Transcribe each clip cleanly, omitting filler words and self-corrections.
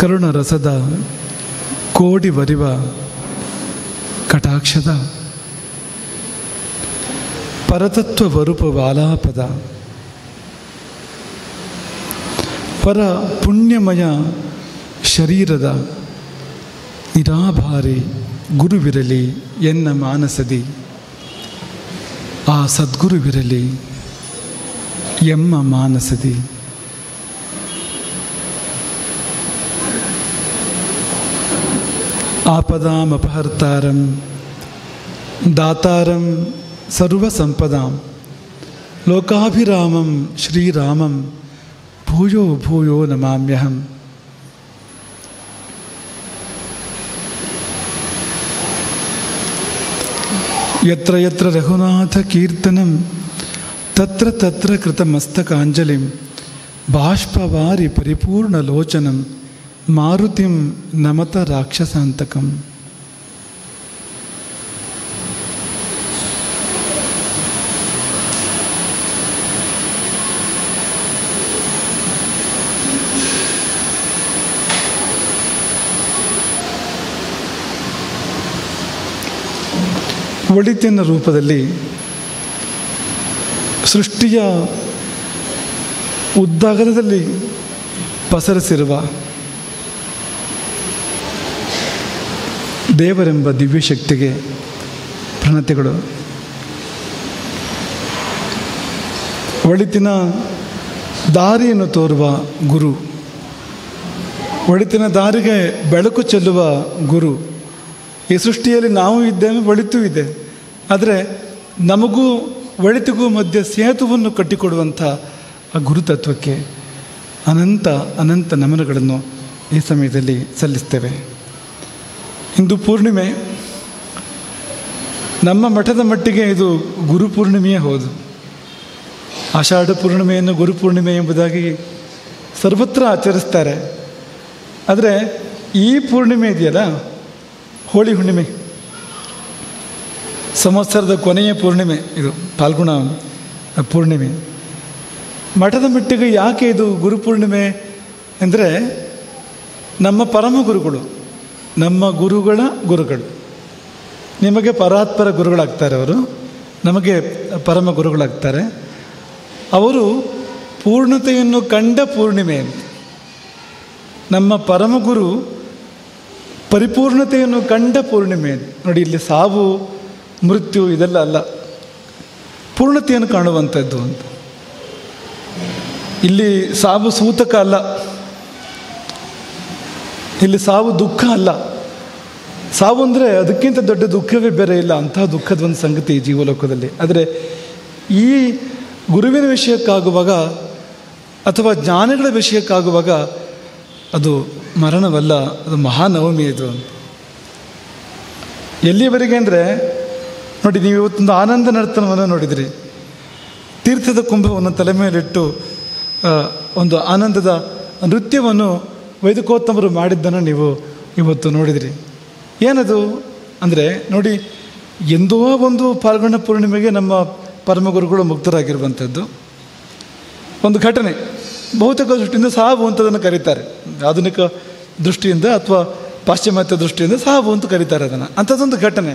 ಕರುಣ ರಸದ ಕೋಡಿ ವರಿವ ಕಟಾಕ್ಷದ ಪರತತ್ವ ವರೂಪ ವಾಲಾಪದ ಪರ ಪುಣ್ಯಮಯ ಶರೀರದ ನಿರಾಭಾರಿ ಗುರುವಿರಲಿ ಎನ್ನ ಮಾನಸದಿ, ಆ ಸದ್ಗುರುವಿರಲಿ ಎಮ್ಮ ಮಾನಸದಿ. ಆಪದಾಮಪಹರ್ತಾರಂ ದಾತಾರಂ ಸರ್ವಸಂಪದಾಂ ಲೋಕಾಭಿರಾಮಂ ಶ್ರೀರಾಮಂ ಭೂಯೋ ಭೂಯೋ ನಮಾಮ್ಯಹಂ. ಯತ್ರ ಯತ್ರ ರಘುನಾಥ ಕೀರ್ತನಂ ತತ್ರ ತತ್ರ ಕೃತಮಸ್ತಕಾಂಜಲಿಂ ಬಾಷ್ಪವಾರಿ ಪರಿಪೂರ್ಣಲೋಚನಂ ಮಾರುತಿಂ ನಮತ ರಾಕ್ಷಸಾಂತಕಂ. ಒಳಿತಿನ ರೂಪದಲ್ಲಿ ಸೃಷ್ಟಿಯ ಉದ್ದಗಲದಲ್ಲಿ ಪಸರಿಸಿರುವ ದೇವರೆಂಬ ದಿವ್ಯಶಕ್ತಿಗೆ ಪ್ರಣತಿಗಳು. ಒಳಿತಿನ ದಾರಿಯನ್ನು ತೋರುವ ಗುರು, ಒಳಿತಿನ ದಾರಿಗೆ ಬೆಳಕು ಚೆಲ್ಲುವ ಗುರು. ಈ ಸೃಷ್ಟಿಯಲ್ಲಿ ನಾವು ಇದ್ದೇವೆ, ಒಳಿತೂ ಇದೆ. ಆದರೆ ನಮಗೂ ಒಳಿತಿಗೂ ಮಧ್ಯೆ ಸೇತುವನ್ನು ಕಟ್ಟಿಕೊಡುವಂಥ ಆ ಗುರುತತ್ವಕ್ಕೆ ಅನಂತ ಅನಂತ ನಮನಗಳನ್ನು ಈ ಸಮಯದಲ್ಲಿ ಸಲ್ಲಿಸ್ತೇವೆ. ಇಂದು ಪೂರ್ಣಿಮೆ. ನಮ್ಮ ಮಠದ ಮಟ್ಟಿಗೆ ಇದು ಗುರುಪೂರ್ಣಿಮೆಯೇ ಹೌದು. ಆಷಾಢ ಪೂರ್ಣಿಮೆಯನ್ನು ಗುರುಪೂರ್ಣಿಮೆ ಎಂಬುದಾಗಿ ಸರ್ವತ್ರ ಆಚರಿಸ್ತಾರೆ. ಆದರೆ ಈ ಪೂರ್ಣಿಮೆ ಇದೆಯಲ್ಲ, ಹೋಳಿ ಹುಣ್ಣಿಮೆ, ಸಂವತ್ಸರದ ಕೊನೆಯ ಪೂರ್ಣಿಮೆ, ಇದು ಫಾಲ್ಗುಣ ಪೂರ್ಣಿಮೆ. ಮಠದ ಮಟ್ಟಿಗೆ ಯಾಕೆ ಇದು ಗುರುಪೂರ್ಣಿಮೆ ಅಂದರೆ, ನಮ್ಮ ಪರಮ ಗುರುಗಳು, ನಮ್ಮ ಗುರುಗಳ ಗುರುಗಳು, ನಿಮಗೆ ಪರಾತ್ಪರ ಗುರುಗಳಾಗ್ತಾರೆ ಅವರು, ನಮಗೆ ಪರಮ ಗುರುಗಳಾಗ್ತಾರೆ. ಅವರು ಪೂರ್ಣತೆಯನ್ನು ಕಂಡ ಪೂರ್ಣಿಮೆ. ನಮ್ಮ ಪರಮ ಗುರು ಪರಿಪೂರ್ಣತೆಯನ್ನು ಕಂಡ ಪೂರ್ಣಿಮೆ. ನೋಡಿ, ಇಲ್ಲಿ ಸಾವು ಮೃತ್ಯು ಇದೆಲ್ಲ ಅಲ್ಲ, ಪೂರ್ಣತೆಯನ್ನು ಕಾಣುವಂಥದ್ದು ಅಂತ. ಇಲ್ಲಿ ಸಾವು ಸೂತಕ ಅಲ್ಲ, ಇಲ್ಲಿ ಸಾವು ದುಃಖ ಅಲ್ಲ. ಸಾವು ಅಂದರೆ ಅದಕ್ಕಿಂತ ದೊಡ್ಡ ದುಃಖವೇ ಬೇರೆ ಇಲ್ಲ, ಅಂತಹ ದುಃಖದ ಒಂದು ಸಂಗತಿ ಈ ಜೀವಲೋಕದಲ್ಲಿ. ಆದರೆ ಈ ಗುರುವಿನ ವಿಷಯಕ್ಕಾಗುವಾಗ ಅಥವಾ ಜ್ಞಾನಗಳ ವಿಷಯಕ್ಕಾಗುವಾಗ ಅದು ಮರಣವಲ್ಲ, ಅದು ಮಹಾನವಮಿ. ಇದು ಎಲ್ಲಿವರೆಗೆ ಅಂದರೆ ನೋಡಿ, ನೀವು ಇವತ್ತೊಂದು ಆನಂದ ನರ್ತನವನ್ನು ನೋಡಿದಿರಿ. ತೀರ್ಥದ ಕುಂಭವನ್ನು ತಲೆ ಮೇಲಿಟ್ಟು ಒಂದು ಆನಂದದ ನೃತ್ಯವನ್ನು ವೈದಿಕೋತ್ತಮರು ಮಾಡಿದ್ದನ್ನು ನೀವು ಇವತ್ತು ನೋಡಿದಿರಿ. ಏನದು ಅಂದರೆ ನೋಡಿ, ಎಂದೋ ಒಂದು ಫಾಲ್ಗುಣ ಪೂರ್ಣಿಮೆಗೆ ನಮ್ಮ ಪರಮಗುರುಗಳು ಮುಕ್ತರಾಗಿರುವಂಥದ್ದು ಒಂದು ಘಟನೆ. ಬಹುತೇಕ ದೃಷ್ಟಿಯಿಂದ ಸಾವು ಅಂತದನ್ನು ಕರೀತಾರೆ, ಆಧುನಿಕ ದೃಷ್ಟಿಯಿಂದ ಅಥವಾ ಪಾಶ್ಚಿಮಾತ್ಯ ದೃಷ್ಟಿಯಿಂದ ಸಾವು ಅಂತ ಕರೀತಾರೆ ಅದನ್ನು. ಅಂಥದ್ದೊಂದು ಘಟನೆ.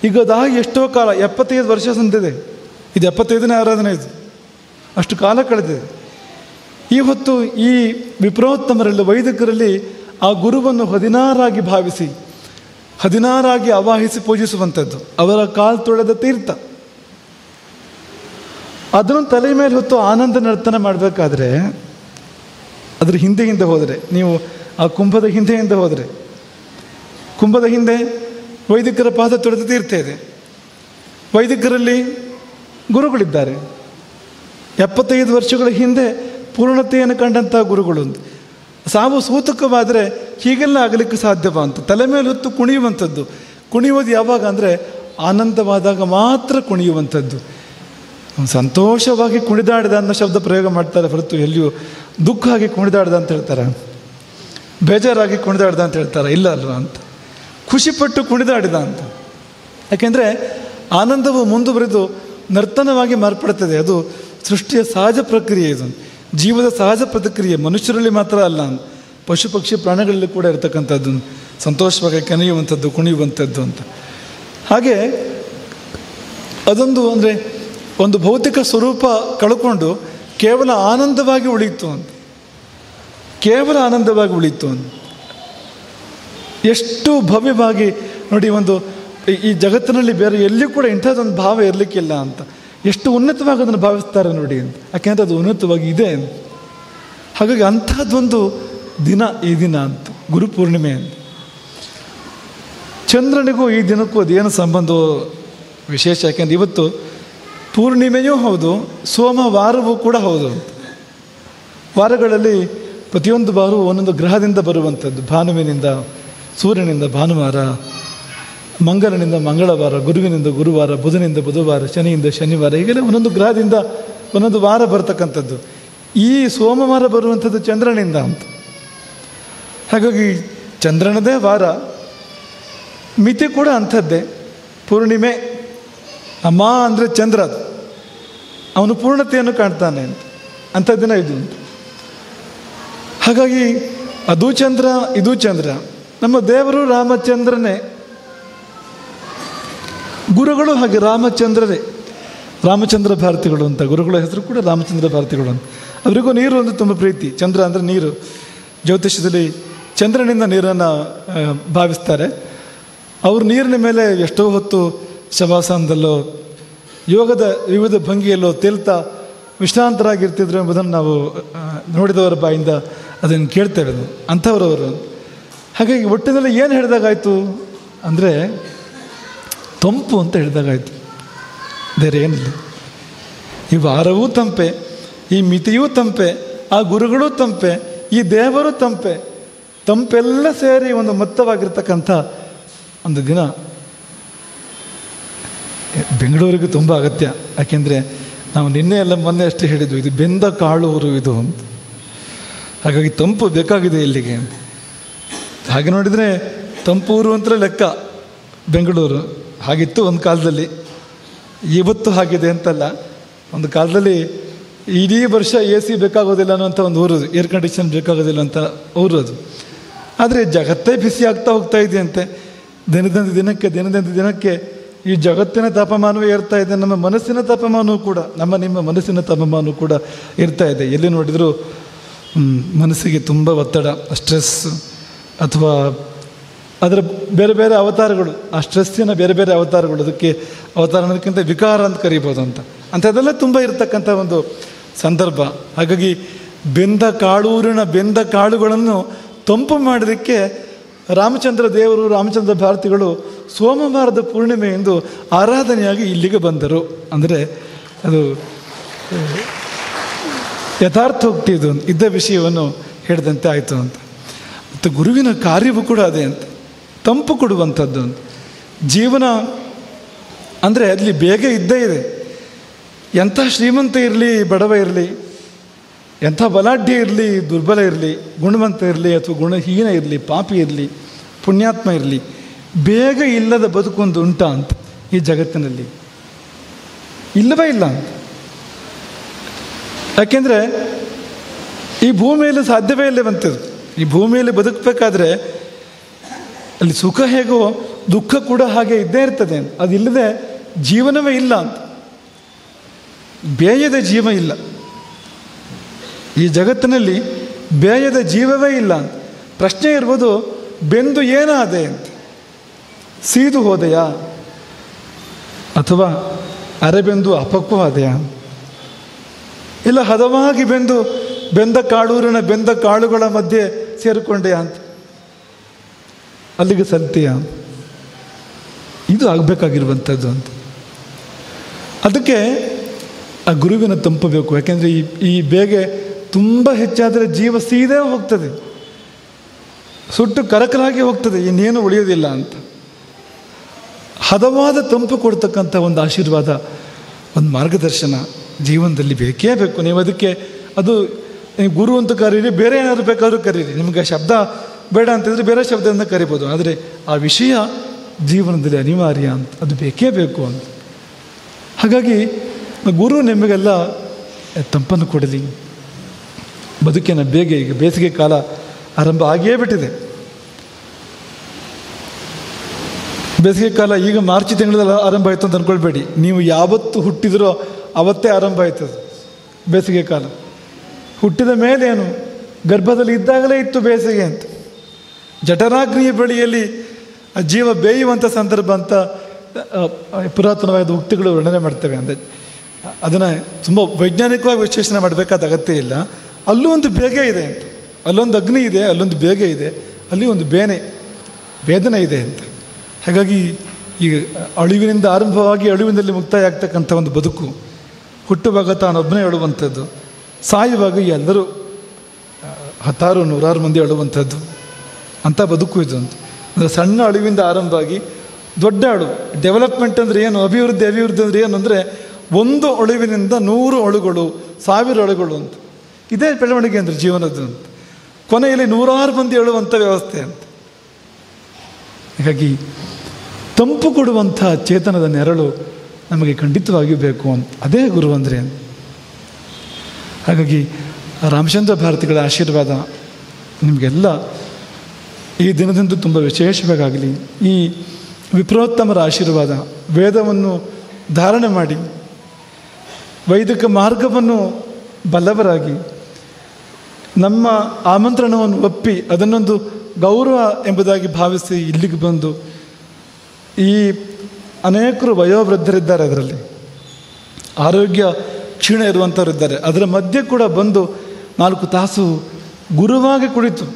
ಈಗ ಅದಾಗಿ ಎಷ್ಟೋ ಕಾಲ, 75 ವರ್ಷ ಸಂದಿದೆ. ಇದು 75ನೇ ಆರಾಧನೆ, ಇದು ಅಷ್ಟು ಕಾಲ ಕಳೆದಿದೆ. ಈ ಹೊತ್ತು ಈ ವಿಪ್ರೋತ್ತಮರಲ್ಲಿ, ವೈದಿಕರಲ್ಲಿ ಆ ಗುರುವನ್ನು 16 ಭಾವಿಸಿ 16 ಆವಾಹಿಸಿ ಪೂಜಿಸುವಂಥದ್ದು, ಅವರ ಕಾಲು ತೊಳೆದ ತೀರ್ಥ. ಅದನ್ನು ತಲೆ ಮೇಲೆ ಹೊತ್ತು ಆನಂದ ನರ್ತನ ಮಾಡಬೇಕಾದ್ರೆ ಅದ್ರ ಹಿಂದೆ ಹೋದರೆ, ನೀವು ಆ ಕುಂಭದ ಹಿಂದೆಯಿಂದ ಹೋದರೆ, ಕುಂಭದ ಹಿಂದೆ ವೈದಿಕರ ಪಾದ ತೊಳೆದ ತೀರ್ಥ ಇದೆ. ವೈದಿಕರಲ್ಲಿ ಗುರುಗಳಿದ್ದಾರೆ. 75 ವರ್ಷಗಳ ಹಿಂದೆ ಪೂರ್ಣತೆಯನ್ನು ಕಂಡಂಥ ಗುರುಗಳು. ಸಾವು ಸೂತಕವಾದರೆ ಹೀಗೆಲ್ಲ ಆಗಲಿಕ್ಕೆ ಸಾಧ್ಯವ ಅಂತ ತಲೆ ಮೇಲೆ ಹೊತ್ತು ಕುಣಿಯುವಂಥದ್ದು. ಕುಣಿಯೋದು ಯಾವಾಗ ಅಂದರೆ ಆನಂದವಾದಾಗ ಮಾತ್ರ ಕುಣಿಯುವಂಥದ್ದು. ಸಂತೋಷವಾಗಿ ಕುಣಿದಾಡಿದ ಅನ್ನೋ ಶಬ್ದ ಪ್ರಯೋಗ ಮಾಡ್ತಾರೆ ಹೊರತು ಎಲ್ಲಿಯೂ ದುಃಖ ಆಗಿ ಕುಣಿದಾಡ್ದ ಅಂತ ಹೇಳ್ತಾರೆ, ಬೇಜಾರಾಗಿ ಕುಣಿದಾಡ್ದ ಅಂತ ಹೇಳ್ತಾರೆ, ಇಲ್ಲ ಅಲ್ವ ಅಂತ. ಖುಷಿಪಟ್ಟು ಕುಣಿದಾಡಿದ ಅಂತ. ಯಾಕೆಂದರೆ ಆನಂದವು ಮುಂದುವರೆದು ನರ್ತನವಾಗಿ ಮಾರ್ಪಡುತ್ತದೆ. ಅದು ಸೃಷ್ಟಿಯ ಸಹಜ ಪ್ರಕ್ರಿಯೆ, ಇದು ಜೀವದ ಸಹಜ ಪ್ರತಿಕ್ರಿಯೆ, ಮನುಷ್ಯರಲ್ಲಿ ಮಾತ್ರ ಅಲ್ಲ. ಪಶು ಪಕ್ಷಿ ಪ್ರಾಣಿಗಳಲ್ಲಿ ಕೂಡ ಇರತಕ್ಕಂಥದ್ದು, ಸಂತೋಷವಾಗಿ ಕೆನೆಯುವಂಥದ್ದು, ಕುಣಿಯುವಂಥದ್ದು ಅಂತ. ಹಾಗೆ ಅದೊಂದು ಅಂದರೆ ಒಂದು ಭೌತಿಕ ಸ್ವರೂಪ ಕಳ್ಕೊಂಡು ಕೇವಲ ಆನಂದವಾಗಿ ಉಳಿಯಿತು ಅಂತ, ಕೇವಲ ಆನಂದವಾಗಿ ಉಳಿಯಿತು ಅಂತ. ಎಷ್ಟು ಭವ್ಯವಾಗಿ ನೋಡಿ, ಒಂದು ಈ ಜಗತ್ತಿನಲ್ಲಿ ಬೇರೆ ಎಲ್ಲಿ ಕೂಡ ಇಂಥದ್ದೊಂದು ಭಾವ ಇರಲಿಕ್ಕಿಲ್ಲ ಅಂತ, ಎಷ್ಟು ಉನ್ನತವಾಗಿ ಅದನ್ನು ಭಾವಿಸ್ತಾರೆ ನೋಡಿ ಅಂತ. ಯಾಕೆಂದರೆ ಅದು ಉನ್ನತವಾಗಿ ಇದೆ ಅಂತ. ಹಾಗಾಗಿ ಅಂಥದ್ದೊಂದು ದಿನ ಈ ದಿನ ಅಂತ, ಗುರುಪೂರ್ಣಿಮೆ ಅಂತ. ಚಂದ್ರನಿಗೂ ಈ ದಿನಕ್ಕೂ ಅದೇನು ಸಂಬಂಧವೋ ವಿಶೇಷ. ಯಾಕೆಂದರೆ ಇವತ್ತು ಪೂರ್ಣಿಮೆಯೂ ಹೌದು, ಸೋಮವಾರವೂ ಕೂಡ ಹೌದು. ವಾರಗಳಲ್ಲಿ ಪ್ರತಿಯೊಂದು ವಾರವೂ ಒಂದೊಂದು ಗ್ರಹದಿಂದ ಬರುವಂಥದ್ದು. ಭಾನುವಿನಿಂದ ಸೂರ್ಯನಿಂದ ಭಾನುವಾರ, ಮಂಗಲನಿಂದ ಮಂಗಳವಾರ, ಗುರುವಿನಿಂದ ಗುರುವಾರ, ಬುಧನಿಂದ ಬುಧವಾರ, ಶನಿಯಿಂದ ಶನಿವಾರ, ಹೀಗೆಲ್ಲ ಒಂದೊಂದು ಗ್ರಹದಿಂದ ಒಂದೊಂದು ವಾರ ಬರ್ತಕ್ಕಂಥದ್ದು. ಈ ಸೋಮವಾರ ಬರುವಂಥದ್ದು ಚಂದ್ರನಿಂದ ಅಂತ. ಹಾಗಾಗಿ ಚಂದ್ರನದೇ ವಾರ, ಮಿತಿ ಕೂಡ ಅಂಥದ್ದೇ. ಪೂರ್ಣಿಮೆ, ಅಮ್ಮ ಅಂದರೆ ಚಂದ್ರ, ಅದು ಅವನು ಪೂರ್ಣತೆಯನ್ನು ಕಾಣ್ತಾನೆ ಅಂತ, ಅಂಥ ದಿನ ಇದು ಅಂತ. ಹಾಗಾಗಿ ಅದು ಚಂದ್ರ, ಇದು ಚಂದ್ರ. ನಮ್ಮ ದೇವರು ರಾಮಚಂದ್ರನೇ, ಗುರುಗಳು ಹಾಗೆ ರಾಮಚಂದ್ರರೇ. ರಾಮಚಂದ್ರ ಭಾರತಿಗಳು ಅಂತ ಗುರುಗಳ ಹೆಸರು ಕೂಡ ರಾಮಚಂದ್ರ ಭಾರತಿಗಳು ಅಂತ. ಅವರಿಗೂ ನೀರು ಅಂದರೆ ತುಂಬ ಪ್ರೀತಿ. ಚಂದ್ರ ಅಂದರೆ ನೀರು. ಜ್ಯೋತಿಷದಲ್ಲಿ ಚಂದ್ರನಿಂದ ನೀರನ್ನು ಭಾವಿಸ್ತಾರೆ. ಅವರು ನೀರಿನ ಮೇಲೆ ಎಷ್ಟೋ ಹೊತ್ತು ಶವಾಸನದಲ್ಲೋ ಯೋಗದ ವಿವಿಧ ಭಂಗಿಯಲ್ಲೋ ತೇಲ್ತಾ ವಿಶ್ರಾಂತರಾಗಿರ್ತಿದ್ರು ಎಂಬುದನ್ನು ನಾವು ನೋಡಿದವರ ಬಾಯಿಂದ ಅದನ್ನು ಕೇಳ್ತೇವೆ. ಅಂಥವರವರು. ಹಾಗಾಗಿ ಒಟ್ಟಿನಲ್ಲಿ ಏನು ಹೇಳಿದಾಗಾಯಿತು ಅಂದರೆ ತಂಪು ಅಂತ ಹೇಳಿದಾಗಾಯಿತು, ಬೇರೆ ಏನಿಲ್ಲ. ಈ ವಾರವೂ ತಂಪೆ, ಈ ಮಿತಿಯೂ ತಂಪೆ, ಆ ಗುರುಗಳೂ ತಂಪೆ, ಈ ದೇವರು ತಂಪೆ, ತಂಪೆಲ್ಲ ಸೇರಿ ಒಂದು ಮೊತ್ತವಾಗಿರ್ತಕ್ಕಂಥ ಒಂದು ದಿನ ಬೆಂಗಳೂರಿಗೆ ತುಂಬ ಅಗತ್ಯ. ಯಾಕೆಂದರೆ ನಾವು ನಿನ್ನೆ ಎಲ್ಲ ಮೊನ್ನೆ ಅಷ್ಟೇ ಹೇಳಿದ್ವಿ, ಇದು ಬೆಂದ ಕಾಳು ಊರು ಇದು ಅಂತ. ಹಾಗಾಗಿ ತಂಪು ಬೇಕಾಗಿದೆ ಇಲ್ಲಿಗೆ ಅಂತ. ಹಾಗೆ ನೋಡಿದರೆ ತಂಪು ಊರು ಅಂತಲೇ ಲೆಕ್ಕ ಬೆಂಗಳೂರು. ಹಾಗಿತ್ತು ಒಂದು ಕಾಲದಲ್ಲಿ, ಇವತ್ತು ಹಾಗಿದೆ ಅಂತಲ್ಲ. ಒಂದು ಕಾಲದಲ್ಲಿ ಇಡೀ ವರ್ಷ AC ಬೇಕಾಗೋದಿಲ್ಲ ಅನ್ನೋಂಥ ಒಂದು ಊರು, ಏರ್ ಕಂಡೀಷನ್ ಬೇಕಾಗೋದಿಲ್ಲ ಅಂತ ಊರು ಅದು. ಆದರೆ ಜಗತ್ತೇ ಬಿಸಿ ಆಗ್ತಾ ಹೋಗ್ತಾ ಇದೆಯಂತೆ. ದಿನದಿಂದ ದಿನಕ್ಕೆ ಈ ಜಗತ್ತಿನ ತಾಪಮಾನವೇ ಏರ್ತಾ ಇದೆ. ನಮ್ಮ ಮನಸ್ಸಿನ ತಾಪಮಾನವೂ ಕೂಡ, ನಿಮ್ಮ ಮನಸ್ಸಿನ ತಾಪಮಾನವೂ ಕೂಡ ಇರ್ತಾ ಇದೆ. ಎಲ್ಲಿ ನೋಡಿದರೂ ಮನಸ್ಸಿಗೆ ತುಂಬ ಒತ್ತಡ, ಸ್ಟ್ರೆಸ್, ಅಥವಾ ಅದರ ಬೇರೆ ಬೇರೆ ಅವತಾರಗಳು, ಆ ಸ್ಟ್ರೆಸ್ಸಿನ ಬೇರೆ ಬೇರೆ ಅವತಾರಗಳು. ಅದಕ್ಕೆ ಅವತಾರ ಅನ್ನೋದಕ್ಕಿಂತ ವಿಕಾರ ಅಂತ ಕರಿಬೋದು ಅಂತ. ಅಂಥದ್ದೆಲ್ಲ ತುಂಬ ಇರತಕ್ಕಂಥ ಒಂದು ಸಂದರ್ಭ. ಹಾಗಾಗಿ ಬೆಂದ ಕಾಳುಗಳನ್ನು ತಂಪು ಮಾಡೋದಕ್ಕೆ ರಾಮಚಂದ್ರ ದೇವರು, ರಾಮಚಂದ್ರ ಭಾರತಿಗಳು ಸೋಮವಾರದ ಪೂರ್ಣಿಮೆ ಎಂದು ಆರಾಧನೆಯಾಗಿ ಇಲ್ಲಿಗೆ ಬಂದರು. ಅಂದರೆ ಅದು ಯಥಾರ್ಥೋಕ್ತಿ, ಇದು ಇದ್ದ ವಿಷಯವನ್ನು ಹೇಳಿದಂತೆ ಆಯಿತು ಅಂತ. ಮತ್ತು ಗುರುವಿನ ಕಾರ್ಯವೂ ಕೂಡ ಅದೇ ಅಂತ, ತಂಪು ಕೊಡುವಂಥದ್ದು ಅಂತ. ಜೀವನ ಅಂದರೆ ಅಲ್ಲಿ ಬೇಗ ಇದ್ದೇ ಇದೆ. ಎಂಥ ಶ್ರೀಮಂತ ಇರಲಿ, ಬಡವ ಇರಲಿ, ಎಂಥ ಬಲಾಢ್ಯ ಇರಲಿ, ದುರ್ಬಲ ಇರಲಿ, ಗುಣವಂತ ಇರಲಿ ಅಥವಾ ಗುಣಹೀನ ಇರಲಿ, ಪಾಪಿ ಇರಲಿ, ಪುಣ್ಯಾತ್ಮ ಇರಲಿ, ಬೇಗ ಇಲ್ಲದ ಬದುಕೊಂದು ಉಂಟಾ ಅಂತ ಈ ಜಗತ್ತಿನಲ್ಲಿ? ಇಲ್ಲವೇ ಇಲ್ಲ ಅಂತ. ಯಾಕೆಂದರೆ ಈ ಭೂಮಿಯಲ್ಲಿ ಸಾಧ್ಯವೇ ಇಲ್ಲವಂಥದ್ದು. ಈ ಭೂಮಿಯಲ್ಲಿ ಬದುಕಬೇಕಾದ್ರೆ ಅಲ್ಲಿ ಸುಖ ಹೇಗೋ ದುಃಖ ಕೂಡ ಹಾಗೆ ಇದ್ದೇ ಇರ್ತದೆ. ಅದಿಲ್ಲದೆ ಜೀವನವೇ ಇಲ್ಲ ಅಂತ. ಬೇಯದ ಜೀವ ಇಲ್ಲ ಈ ಜಗತ್ತಿನಲ್ಲಿ, ಬೇಯದ ಜೀವವೇ ಇಲ್ಲ ಅಂತ. ಪ್ರಶ್ನೆ ಇರ್ಬೋದು, ಬೆಂದು ಏನಾದೆ ಅಂತ, ಸೀದು ಹೋದೆಯಾ ಅಥವಾ ಅರೆಬೆಂದು ಅಪಕ್ವವಾದೆಯಾ, ಇಲ್ಲ ಹದವಾಗಿ ಬೆಂದ ಕಾಳುಗಳ ಮಧ್ಯೆ ಸೇರಿಕೊಂಡೆಯಾ ಅಂತ, ಅಲ್ಲಿಗೆ ಸಲ್ತೀಯಾ? ಇದು ಆಗಬೇಕಾಗಿರುವಂಥದ್ದು ಅಂತ. ಅದಕ್ಕೆ ಆ ಗುರುವಿನ ತಂಪು ಬೇಕು. ಯಾಕೆಂದರೆ ಈ ಬೇಗೆ ತುಂಬ ಹೆಚ್ಚಾದರೆ ಜೀವ ಸೀದೇ ಹೋಗ್ತದೆ, ಸುಟ್ಟು ಕರಕಲಾಗಿ ಹೋಗ್ತದೆ, ಇನ್ನೇನು ಉಳಿಯೋದಿಲ್ಲ ಅಂತ. ಹದವಾದ ತಂಪು ಕೊಡ್ತಕ್ಕಂಥ ಒಂದು ಆಶೀರ್ವಾದ, ಒಂದು ಮಾರ್ಗದರ್ಶನ ಜೀವನದಲ್ಲಿ ಬೇಕೇ ಬೇಕು. ನೀವು ಅದಕ್ಕೆ ಅದು ಗುರು ಅಂತ ಕರೀರಿ, ಬೇರೆ ಏನಾದರೂ ಬೇಕಾದರೂ ಕರೀರಿ. ನಿಮಗೆ ಶಬ್ದ ಬೇಡ ಅಂತಿದ್ರೆ ಬೇರೆ ಶಬ್ದದಿಂದ ಕರಿಬೋದು. ಆದರೆ ಆ ವಿಷಯ ಜೀವನದಲ್ಲಿ ಅನಿವಾರ್ಯ ಅಂತ, ಅದು ಬೇಕೇ ಬೇಕು ಅಂತ. ಹಾಗಾಗಿ ಗುರು ನಿಮಗೆಲ್ಲ ತಂಪನ್ನು ಕೊಡಲಿ. ಬದುಕಿನ ಬೇಗ, ಈಗ ಬೇಸಿಗೆ ಕಾಲ ಆರಂಭ ಆಗಿಯೇ ಬಿಟ್ಟಿದೆ. ಬೇಸಿಗೆ ಕಾಲ ಈಗ ಮಾರ್ಚ್ ತಿಂಗಳಲ್ಲಿ ಆರಂಭ ಆಯಿತು ಅಂತ ಅಂದ್ಕೊಳ್ಬೇಡಿ. ನೀವು ಯಾವತ್ತು ಹುಟ್ಟಿದ್ರೋ ಅವತ್ತೇ ಆರಂಭ ಆಯ್ತದೆ ಬೇಸಿಗೆ ಕಾಲ. ಹುಟ್ಟಿದ ಮೇಲೇನು, ಗರ್ಭದಲ್ಲಿ ಇದ್ದಾಗಲೇ ಇತ್ತು ಬೇಸಿಗೆ ಅಂತ. ಜಠರಾಗ್ನಿಯ ಬಳಿಯಲ್ಲಿ ಜೀವ ಬೇಯುವಂಥ ಸಂದರ್ಭ ಅಂತ ಪುರಾತನವಾದ ಉಕ್ತಿಗಳು ವರ್ಣನೆ ಮಾಡ್ತೇವೆ. ಅಂದರೆ ಅದನ್ನು ತುಂಬ ವೈಜ್ಞಾನಿಕವಾಗಿ ವಿಶ್ಲೇಷಣೆ ಮಾಡಬೇಕಾದ ಅಗತ್ಯ ಇಲ್ಲ. ಅಲ್ಲೂ ಒಂದು ಬೇಗೆ ಇದೆ ಅಂತ, ಅಲ್ಲೊಂದು ಅಗ್ನಿ ಇದೆ, ಅಲ್ಲೊಂದು ಬೇಗೆ ಇದೆ, ಅಲ್ಲಿ ಒಂದು ವೇದನೆ ಇದೆ ಅಂತ. ಹಾಗಾಗಿ ಈ ಅಳಿವಿನಿಂದ ಆರಂಭವಾಗಿ ಅಳಿವಿನಲ್ಲಿ ಮುಕ್ತಾಯ ಆಗ್ತಕ್ಕಂಥ ಒಂದು ಬದುಕು, ಹುಟ್ಟುವಾಗ ತಾನೊಬ್ಬನೇ ಅಳುವಂಥದ್ದು, ಸಾಯುವಾಗ ಎಲ್ಲರೂ 10,000-100,000 ಮಂದಿ ಅಳುವಂಥದ್ದು, ಅಂಥ ಬದುಕು ಇದು ಅಂತ. ಅಂದರೆ ಸಣ್ಣ ಅಳಿವಿಂದ ಆರಂಭ ಆಗಿ ದೊಡ್ಡ ಅಳು. ಡೆವಲಪ್ಮೆಂಟ್ ಅಂದರೆ ಏನು, ಅಭಿವೃದ್ಧಿ ಅಂದರೆ ಏನು ಅಂದರೆ ಒಂದು ಅಳುವಿನಿಂದ 100 ಅಳುಗಳು, 1000 ಅಳುಗಳು ಅಂತ. ಇದೇ ಬೆಳವಣಿಗೆ ಅಂದರೆ ಜೀವನದ್ದು ಅಂತ. ಕೊನೆಯಲ್ಲಿ 100,000 ಮಂದಿ ಅಳುವಂಥ ವ್ಯವಸ್ಥೆ ಅಂತ. ಹಾಗಾಗಿ ತಂಪು ಕೊಡುವಂಥ ಚೇತನದ ನೆರಳು ನಮಗೆ ಖಂಡಿತವಾಗಿಯೂ ಬೇಕು ಅಂತ. ಅದೇ ಗುರು ಅಂದರೆ. ಹಾಗಾಗಿ ರಾಮಚಂದ್ರ ಭಾರತಿಗಳ ಆಶೀರ್ವಾದ ನಿಮಗೆಲ್ಲ ಈ ದಿನದಂದು ತುಂಬ ವಿಶೇಷವಾಗಲಿ. ಈ ವಿಪ್ರೋತ್ತಮರ ಆಶೀರ್ವಾದ, ವೇದವನ್ನು ಧಾರಣೆ ಮಾಡಿ ವೈದಿಕ ಮಾರ್ಗವನ್ನು ಬಲ್ಲವರಾಗಿ ನಮ್ಮ ಆಮಂತ್ರಣವನ್ನು ಒಪ್ಪಿ ಅದನ್ನೊಂದು ಗೌರವ ಎಂಬುದಾಗಿ ಭಾವಿಸಿ ಇಲ್ಲಿಗೆ ಬಂದು, ಈ ಅನೇಕರು ವಯೋವೃದ್ಧರಿದ್ದಾರೆ, ಅದರಲ್ಲಿ ಆರೋಗ್ಯ ಕ್ಷೀಣ ಇರುವಂಥವರಿದ್ದಾರೆ, ಅದರ ಮಧ್ಯೆ ಕೂಡ ಬಂದು 4 ತಾಸು ಗುರುವಾಗಿ ಕುಳಿತು,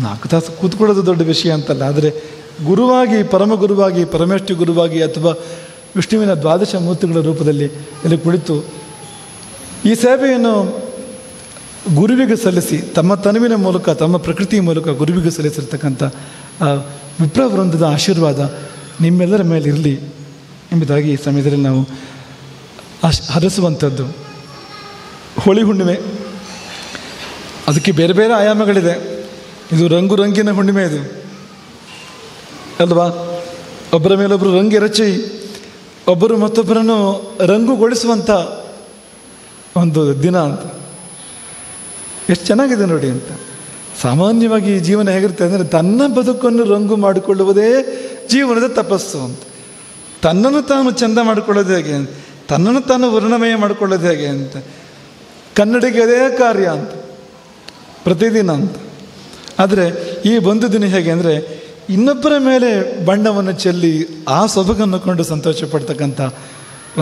4 ತಾಸು ಕೂತ್ಕೊಳ್ಳೋದು ದೊಡ್ಡ ವಿಷಯ ಅಂತಲ್ಲ, ಆದರೆ ಗುರುವಾಗಿ, ಪರಮ ಗುರುವಾಗಿ, ಪರಮೇಷ್ಠಿ ಗುರುವಾಗಿ ಅಥವಾ ವಿಷ್ಣುವಿನ 12 ಮೂರ್ತಿಗಳ ರೂಪದಲ್ಲಿ ಇಲ್ಲಿ ಕುಳಿತು ಈ ಸೇವೆಯನ್ನು ಗುರುವಿಗೆ ಸಲ್ಲಿಸಿ, ತಮ್ಮ ತನುವಿನ ಮೂಲಕ, ತಮ್ಮ ಪ್ರಕೃತಿಯ ಮೂಲಕ ಗುರುವಿಗೆ ಸಲ್ಲಿಸಿರ್ತಕ್ಕಂಥ ವಿಪ್ರವೃಂದದ ಆಶೀರ್ವಾದ ನಿಮ್ಮೆಲ್ಲರ ಮೇಲೆ ಇರಲಿ ಎಂಬುದಾಗಿ ಈ ಸಮಯದಲ್ಲಿ ನಾವು ಹರಸುವಂಥದ್ದು. ಹೋಳಿ ಹುಣ್ಣಿಮೆ, ಅದಕ್ಕೆ ಬೇರೆ ಬೇರೆ ಆಯಾಮಗಳಿದೆ. ಇದು ರಂಗಿನ ಹುಣ್ಣಿಮೆ ಇದು ಅಲ್ವಾ? ಒಬ್ಬರ ಮೇಲೊಬ್ಬರು ರಂಗು ಎರಚಿ ಒಬ್ಬರು ಮತ್ತೊಬ್ಬರನ್ನು ರಂಗುಗೊಳಿಸುವಂಥ ಒಂದು ದಿನ ಅಂತ. ಎಷ್ಟು ಚೆನ್ನಾಗಿದೆ ನೋಡಿ ಅಂತ. ಸಾಮಾನ್ಯವಾಗಿ ಜೀವನ ಹೇಗಿರುತ್ತೆ ಅಂದರೆ, ತನ್ನ ಬದುಕನ್ನು ರಂಗು ಮಾಡಿಕೊಳ್ಳುವುದೇ ಜೀವನದ ತಪಸ್ಸು ಅಂತ. ತನ್ನನ್ನು ತಾನು ಚೆಂದ ಮಾಡಿಕೊಳ್ಳೋದು ಹೇಗೆ, ತನ್ನನ್ನು ತಾನು ವರ್ಣಮಯ ಮಾಡಿಕೊಳ್ಳೋದು ಹೇಗೆ ಅಂತ, ಕನ್ನಡಿಗೆ ಅದೇ ಕಾರ್ಯ ಅಂತ ಪ್ರತಿದಿನ ಅಂತ. ಆದರೆ ಈ ಒಂದು ದಿನ ಹೇಗೆ ಅಂದರೆ, ಇನ್ನೊಬ್ಬರ ಮೇಲೆ ಬಣ್ಣವನ್ನು ಚೆಲ್ಲಿ ಆ ಸೊಬಗನ್ನು ಕೊಂಡು ಸಂತೋಷ ಪಡ್ತಕ್ಕಂಥ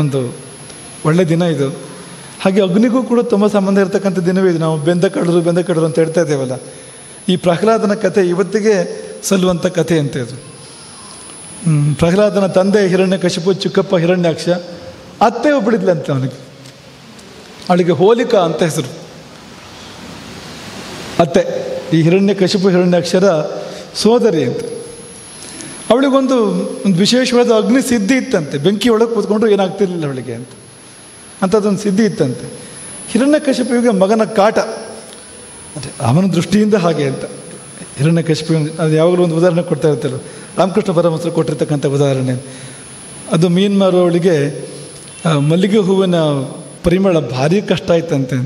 ಒಂದು ಒಳ್ಳೆಯ ದಿನ ಇದು. ಹಾಗೆ ಅಗ್ನಿಗೂ ಕೂಡ ತುಂಬ ಸಂಬಂಧ ಇರತಕ್ಕಂಥ ದಿನವೇ ಇದು. ನಾವು ಬೆಂದ ಕಡರು ಅಂತ ಹೇಳ್ತಾ ಇದ್ದೇವಲ್ಲ, ಈ ಪ್ರಹ್ಲಾದನ ಕಥೆ ಇವತ್ತಿಗೆ ಸಲ್ಲುವಂಥ ಕಥೆ ಅಂತ ಇದು. ಪ್ರಹ್ಲಾದನ ತಂದೆ ಹಿರಣ್ಯಕಶಿಪು, ಚಿಕ್ಕಪ್ಪ ಹಿರಣ್ಯಾಕ್ಷ, ಅತ್ತೆ ಒಬ್ಬಳಿದ್ಲಂತೆ ಅವಳಿಗೆ ಹೋಲಿಕಾ ಅಂತ ಹೆಸರು. ಅತ್ತೆ ಈ ಹಿರಣ್ಯಕಶಿಪು ಹಿರಣ್ಯಾಕ್ಷರ ಸೋದರಿ ಅಂತ. ಅವಳಿಗೊಂದು ವಿಶೇಷವಾದ ಅಗ್ನಿ ಸಿದ್ಧಿ ಇತ್ತಂತೆ. ಬೆಂಕಿ ಒಳಗೆ ಕೂತ್ಕೊಂಡ್ರು ಏನಾಗ್ತಿರ್ಲಿಲ್ಲ ಅವಳಿಗೆ ಅಂತ, ಅಂಥದ್ದೊಂದು ಸಿದ್ಧಿ ಇತ್ತಂತೆ. ಹಿರಣ್ಯಕಶಿಪುವಿಗೆ ಮಗನ ಕಾಟ, ಅಂದರೆ ಅವನ ದೃಷ್ಟಿಯಿಂದ ಹಾಗೆ ಅಂತ. ಹಿರಣ್ಯಕಶಿಪು ಅದು ಯಾವಾಗಲೂ ಒಂದು ಉದಾಹರಣೆ ಕೊಡ್ತಾ ಇರ್ತಾರೆ, ರಾಮಕೃಷ್ಣ ಪರಮಹಂಸರು ಕೊಟ್ಟಿರ್ತಕ್ಕಂಥ ಉದಾಹರಣೆ. ಅದು ಮೀನು ಮಾರುವವಳಿಗೆ ಮಲ್ಲಿಗೆ ಹೂವಿನ ಪರಿಮಳ ಭಾರಿ ಕಷ್ಟ ಆಯ್ತಂತೆ.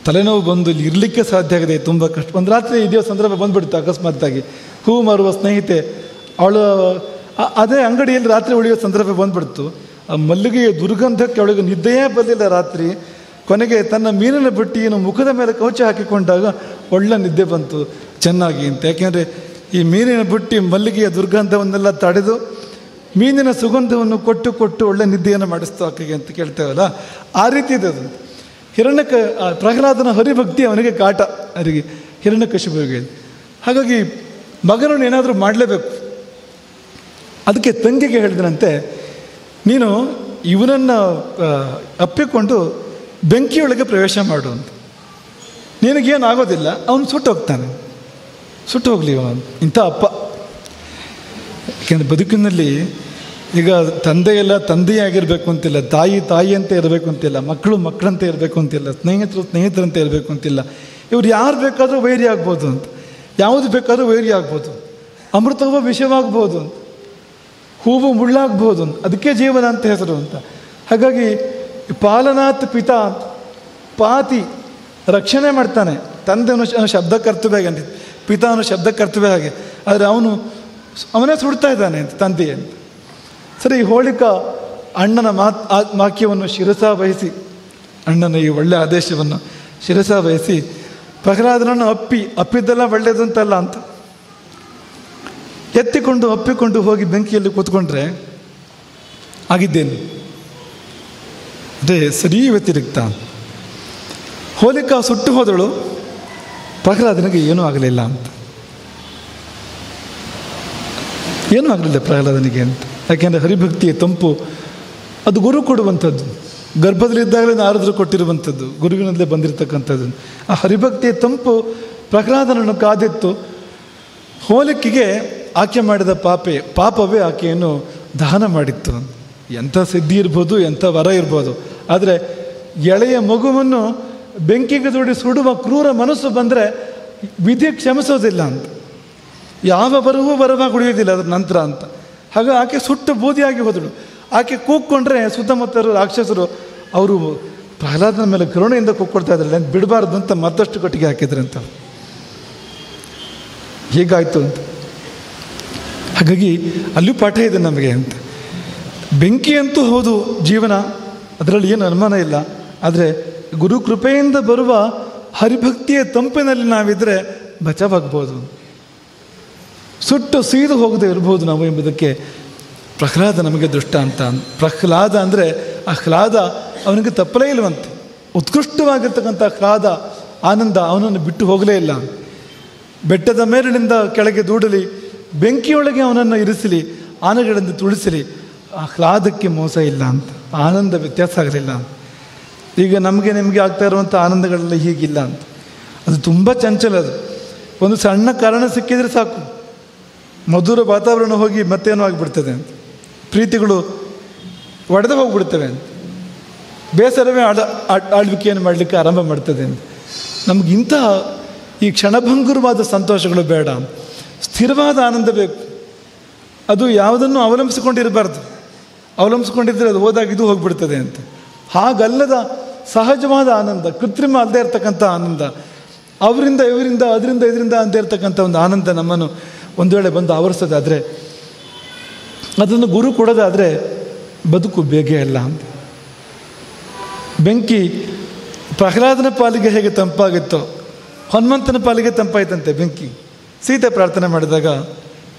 ತಲೆನೋವು ಬಂದು ಇಲ್ಲಿ ಇರಲಿಕ್ಕೆ ಸಾಧ್ಯ ಆಗಿದೆ, ತುಂಬ ಕಷ್ಟ. ಒಂದು ರಾತ್ರಿ ಇದೆಯೋ ಸಂದರ್ಭ ಬಂದುಬಿಡ್ತು ಅಕಸ್ಮಾತ್ತಾಗಿ. ಹೂವು ಮಾರುವ ಸ್ನೇಹಿತೆ ಅವಳು ಅದೇ ಅಂಗಡಿಯಲ್ಲಿ ರಾತ್ರಿ ಉಳಿಯೋ ಸಂದರ್ಭ ಬಂದುಬಿಡ್ತು. ಆ ಮಲ್ಲಿಗೆಯ ದುರ್ಗಂಧಕ್ಕೆ ಅವಳಿಗೆ ನಿದ್ದೆಯೇ ಬರಲಿಲ್ಲ ರಾತ್ರಿ. ಕೊನೆಗೆ ತನ್ನ ಮೀನಿನ ಬುಟ್ಟಿಯನ್ನು ಮುಖದ ಮೇಲೆ ಕೌಚ ಹಾಕಿಕೊಂಡಾಗ ಒಳ್ಳೆ ನಿದ್ದೆ ಬಂತು ಚೆನ್ನಾಗಿ ಅಂತ. ಯಾಕೆಂದರೆ ಈ ಮೀನಿನ ಬುಟ್ಟಿ ಮಲ್ಲಿಗೆಯ ದುರ್ಗಂಧವನ್ನೆಲ್ಲ ತಡೆದು ಮೀನಿನ ಸುಗಂಧವನ್ನು ಕೊಟ್ಟು ಒಳ್ಳೆ ನಿದ್ದೆಯನ್ನು ಮಾಡಿಸ್ತು ಆಕೆಗೆ ಅಂತ ಕೇಳ್ತೇವಲ್ಲ, ಆ ರೀತಿ ಇದೆ ಅದು. ಪ್ರಹ್ಲಾದನ ಹರಿಭಕ್ತಿ ಅವನಿಗೆ ಕಾಟ, ಅವರಿಗೆ ಹಿರಣ್ಯಕಶಿಪುವಿಗೆ. ಹಾಗಾಗಿ ಮಗನನ್ನು ಏನಾದರೂ ಮಾಡಲೇಬೇಕು. ಅದಕ್ಕೆ ತಂಗಿಗೆ ಹೇಳಿದನಂತೆ, ನೀನು ಇವನನ್ನು ಅಪ್ಪಿಕೊಂಡು ಬೆಂಕಿಯೊಳಗೆ ಪ್ರವೇಶ ಮಾಡು ಅಂತ. ನಿನಗೇನು ಆಗೋದಿಲ್ಲ, ಅವನು ಸುಟ್ಟು ಹೋಗ್ತಾನೆ, ಸುಟ್ಟು ಹೋಗಲಿ ಅವನು. ಇಂಥ ಅಪ್ಪ. ಯಾಕೆಂದರೆ ಬದುಕಿನಲ್ಲಿ ಈಗ ತಂದೆಯೆಲ್ಲ ತಂದೆಯೇ ಆಗಿರಬೇಕು ಅಂತಿಲ್ಲ, ತಾಯಿ ಅಂತ ಇರಬೇಕು ಅಂತಿಲ್ಲ, ಮಕ್ಕಳಂತೆ ಇರಬೇಕು ಅಂತಿಲ್ಲ, ಸ್ನೇಹಿತರಂತೆ ಇರಬೇಕು ಅಂತಿಲ್ಲ. ಇವ್ರು ಯಾರು ಬೇಕಾದರೂ ವೈರಿ ಆಗ್ಬೋದು ಅಂತ, ಯಾವುದು ಬೇಕಾದರೂ ವೈರಿ ಆಗ್ಬೋದು, ಅಮೃತವೂ ವಿಷವಾಗ್ಬೋದು ಅಂತ, ಹೂವು ಮುಳ್ಳಾಗ್ಬೋದು ಅಂತ. ಅದಕ್ಕೆ ಜೀವನ ಅಂತ ಹೆಸರು ಅಂತ. ಹಾಗಾಗಿ ಪಾಲನಾತ್ ಪಿತಾ ಅಂತ, ಪಾತಿ ರಕ್ಷಣೆ ಮಾಡ್ತಾನೆ, ತಂದೆ ಅನ್ನೋ ಶಬ್ದ ಕರ್ತವ್ಯ ಅಂತ. ಪಿತಾನು ಶಬ್ದ ಕರ್ತವ್ಯ ಹಾಗೆ. ಆದರೆ ಅವನೇ ಸುಡ್ತಾ ಇದ್ದಾನೆ ಅಂತ ತಂದೆಯೇ ಅಂತ. ಸರಿ, ಈ ಹೋಳಿಕಾ ಅಣ್ಣನ ವಾಕ್ಯವನ್ನು ಶಿರಸ ವಹಿಸಿ, ಅಣ್ಣನ ಈ ಒಳ್ಳೆಯ ಆದೇಶವನ್ನು ಶಿರಸ ವಹಿಸಿ ಪ್ರಹ್ಲಾದನನ್ನು ಅಪ್ಪಿದ್ದೆಲ್ಲ ಒಳ್ಳೆಯದಂತಲ್ಲ ಅಂತ ಅಪ್ಪಿಕೊಂಡು ಹೋಗಿ ಬೆಂಕಿಯಲ್ಲಿ ಕೂತ್ಕೊಂಡ್ರೆ ಆಗಿದ್ದೇನು ಅದೇ ಸರಿ ವ್ಯತಿರಿಕ್ತ. ಹೋಲಿಕಾ ಸುಟ್ಟು ಹೋದಳು, ಪ್ರಹ್ಲಾದನಿಗೆ ಏನೂ ಆಗಲಿಲ್ಲ ಅಂತ. ಏನೂ ಆಗಲಿಲ್ಲ ಪ್ರಹ್ಲಾದನಿಗೆ ಅಂತ. ಯಾಕೆಂದರೆ ಹರಿಭಕ್ತಿಯ ತಂಪು ಅದು ಗುರು ಕೊಡುವಂಥದ್ದು. ಗರ್ಭದಲ್ಲಿದ್ದಾಗಲೇ ನಾರದರು ಕೊಟ್ಟಿರುವಂಥದ್ದು, ಗುರುವಿನಲ್ಲೇ ಬಂದಿರತಕ್ಕಂಥದ್ದು. ಆ ಹರಿಭಕ್ತಿಯ ತಂಪು ಪ್ರಹ್ಲಾದನನ್ನು ಕಾದಿತ್ತು. ಹೋಲಿಕೆಗೆ ಆಕೆ ಮಾಡಿದ ಪಾಪವೇ ಆಕೆಯನ್ನು ದಹನ ಮಾಡಿತ್ತು. ಎಂಥ ಸಿದ್ಧಿ ಇರ್ಬೋದು, ಎಂಥ ವರ ಇರ್ಬೋದು, ಆದರೆ ಎಳೆಯ ಮಗುವನ್ನು ಬೆಂಕಿಗೆ ದೂಡಿ ಸುಡುವ ಕ್ರೂರ ಮನಸ್ಸು ಬಂದರೆ ವಿಧಿ ಕ್ಷಮಿಸೋದಿಲ್ಲ ಅಂತ. ಯಾವ ವರವೂ ವರವಾಗಿ ಉಳಿಯೋದಿಲ್ಲ ಅದರ ನಂತರ ಅಂತ. ಹಾಗೆ ಆಕೆ ಸುಟ್ಟು ಬೂದಿಯಾಗಿ ಹೋದಳು. ಆಕೆ ಕೂಕ್ಕೊಂಡ್ರೆ ಸುತ್ತಮುತ್ತ ರಾಕ್ಷಸರು ಅವರು ಪ್ರಹ್ಲಾದನ ಮೇಲೆ ಕರುಣೆಯಿಂದ ಕೂಕ್ಕೊಡ್ತಾ ಇದ್ರಲ್ಲ, ಬಿಡಬಾರ್ದು ಅಂತ ಮತ್ತಷ್ಟು ಕಟ್ಟಿಗೆ ಹಾಕಿದ್ರಂತ. ಹೀಗಾಯಿತು ಅಂತ. ಹಾಗಾಗಿ ಅಲ್ಲೂ ಪಾಠ ಇದೆ ನಮಗೆ ಅಂತ. ಬೆಂಕಿ ಅಂತೂ ಹೌದು ಜೀವನ, ಅದರಲ್ಲಿ ಏನು ಅನುಮಾನ ಇಲ್ಲ. ಆದರೆ ಗುರು ಕೃಪೆಯಿಂದ ಬರುವ ಹರಿಭಕ್ತಿಯ ತಂಪಿನಲ್ಲಿ ನಾವಿದ್ದರೆ ಬಚಾವಾಗ್ಬೋದು, ಸುಟ್ಟು ಸೀದು ಹೋಗದೆ ಇರ್ಬೋದು ನಾವು ಎಂಬುದಕ್ಕೆ ಪ್ರಹ್ಲಾದ ನಮಗೆ ದೃಷ್ಟಾಂತ. ಪ್ರಹ್ಲಾದ ಅಂದರೆ ಆಹ್ಲಾದ ಅವನಿಗೆ ತಪ್ಪಲೇ ಇಲ್ಲವಂತೆ. ಉತ್ಕೃಷ್ಟವಾಗಿರ್ತಕ್ಕಂಥ ಆಹ್ಲಾದ ಆನಂದ ಅವನನ್ನು ಬಿಟ್ಟು ಹೋಗಲೇ ಇಲ್ಲ. ಬೆಟ್ಟದ ಮೇಲಿನಿಂದ ಕೆಳಗೆ ದೂಡಲಿ, ಬೆಂಕಿಯೊಳಗೆ ಅವನನ್ನು ಇರಿಸಲಿ, ಆನೆಗಳಿಂದ ತುಳಿಸಲಿ, ಆಹ್ಲಾದಕ್ಕೆ ಮೋಸ ಇಲ್ಲ ಅಂತ. ಆನಂದ ವ್ಯತ್ಯಾಸ ಆಗಲಿಲ್ಲ. ಈಗ ನಿಮಗೆ ಆಗ್ತಾ ಇರುವಂಥ ಆನಂದಗಳೆಲ್ಲ ಹೀಗಿಲ್ಲ ಅಂತ. ಅದು ತುಂಬ ಚಂಚಲ. ಅದು ಒಂದು ಸಣ್ಣ ಕಾರಣ ಸಿಕ್ಕಿದರೆ ಸಾಕು, ಮಧುರ ವಾತಾವರಣ ಹೋಗಿ ಮತ್ತೇನೋ ಆಗಿಬಿಡ್ತದೆ ಅಂತ. ಪ್ರೀತಿಗಳು ಒಡೆದು ಹೋಗ್ಬಿಡ್ತವೆ ಅಂತ. ಬೇಸರವೇ ಆಳ್ವಿಕೆಯನ್ನು ಮಾಡಲಿಕ್ಕೆ ಆರಂಭ ಮಾಡ್ತದೆ ಅಂತ. ನಮಗಿಂಥ ಈ ಕ್ಷಣಭಂಗುರವಾದ ಸಂತೋಷಗಳು ಬೇಡ, ಸ್ಥಿರವಾದ ಆನಂದ ಬೇಕು. ಅದು ಯಾವುದನ್ನು ಅವಲಂಬಿಸಿಕೊಂಡಿರಬಾರ್ದು. ಅವಲಂಬಿಸ್ಕೊಂಡಿದ್ರೆ ಅದು ಹೋದಾಗ ಇದು ಹೋಗ್ಬಿಡ್ತದೆ ಅಂತ. ಹಾಗಲ್ಲದ ಸಹಜವಾದ ಆನಂದ, ಕೃತ್ರಿಮ ಅಲ್ಲದೆ ಇರ್ತಕ್ಕಂಥ ಆನಂದ, ಅವರಿಂದ ಇವರಿಂದ ಅದರಿಂದ ಇದರಿಂದ ಅಂತ ಇರ್ತಕ್ಕಂಥ ಒಂದು ಆನಂದ ನಮ್ಮನ್ನು ಒಂದು ವೇಳೆ ಬಂದು ಆವರಿಸೋದಾದರೆ, ಅದನ್ನು ಗುರು ಕೊಡೋದಾದರೆ ಬದುಕು ಬೇಗೇ ಅಲ್ಲ ಅಂತ. ಬೆಂಕಿ ಪ್ರಹ್ಲಾದನ ಪಾಲಿಗೆ ಹೇಗೆ ತಂಪಾಗಿತ್ತೋ ಹನುಮಂತನ ಪಾಲಿಗೆ ತಂಪಾಯ್ತಂತೆ ಬೆಂಕಿ. ಸೀತೆ ಪ್ರಾರ್ಥನೆ ಮಾಡಿದಾಗ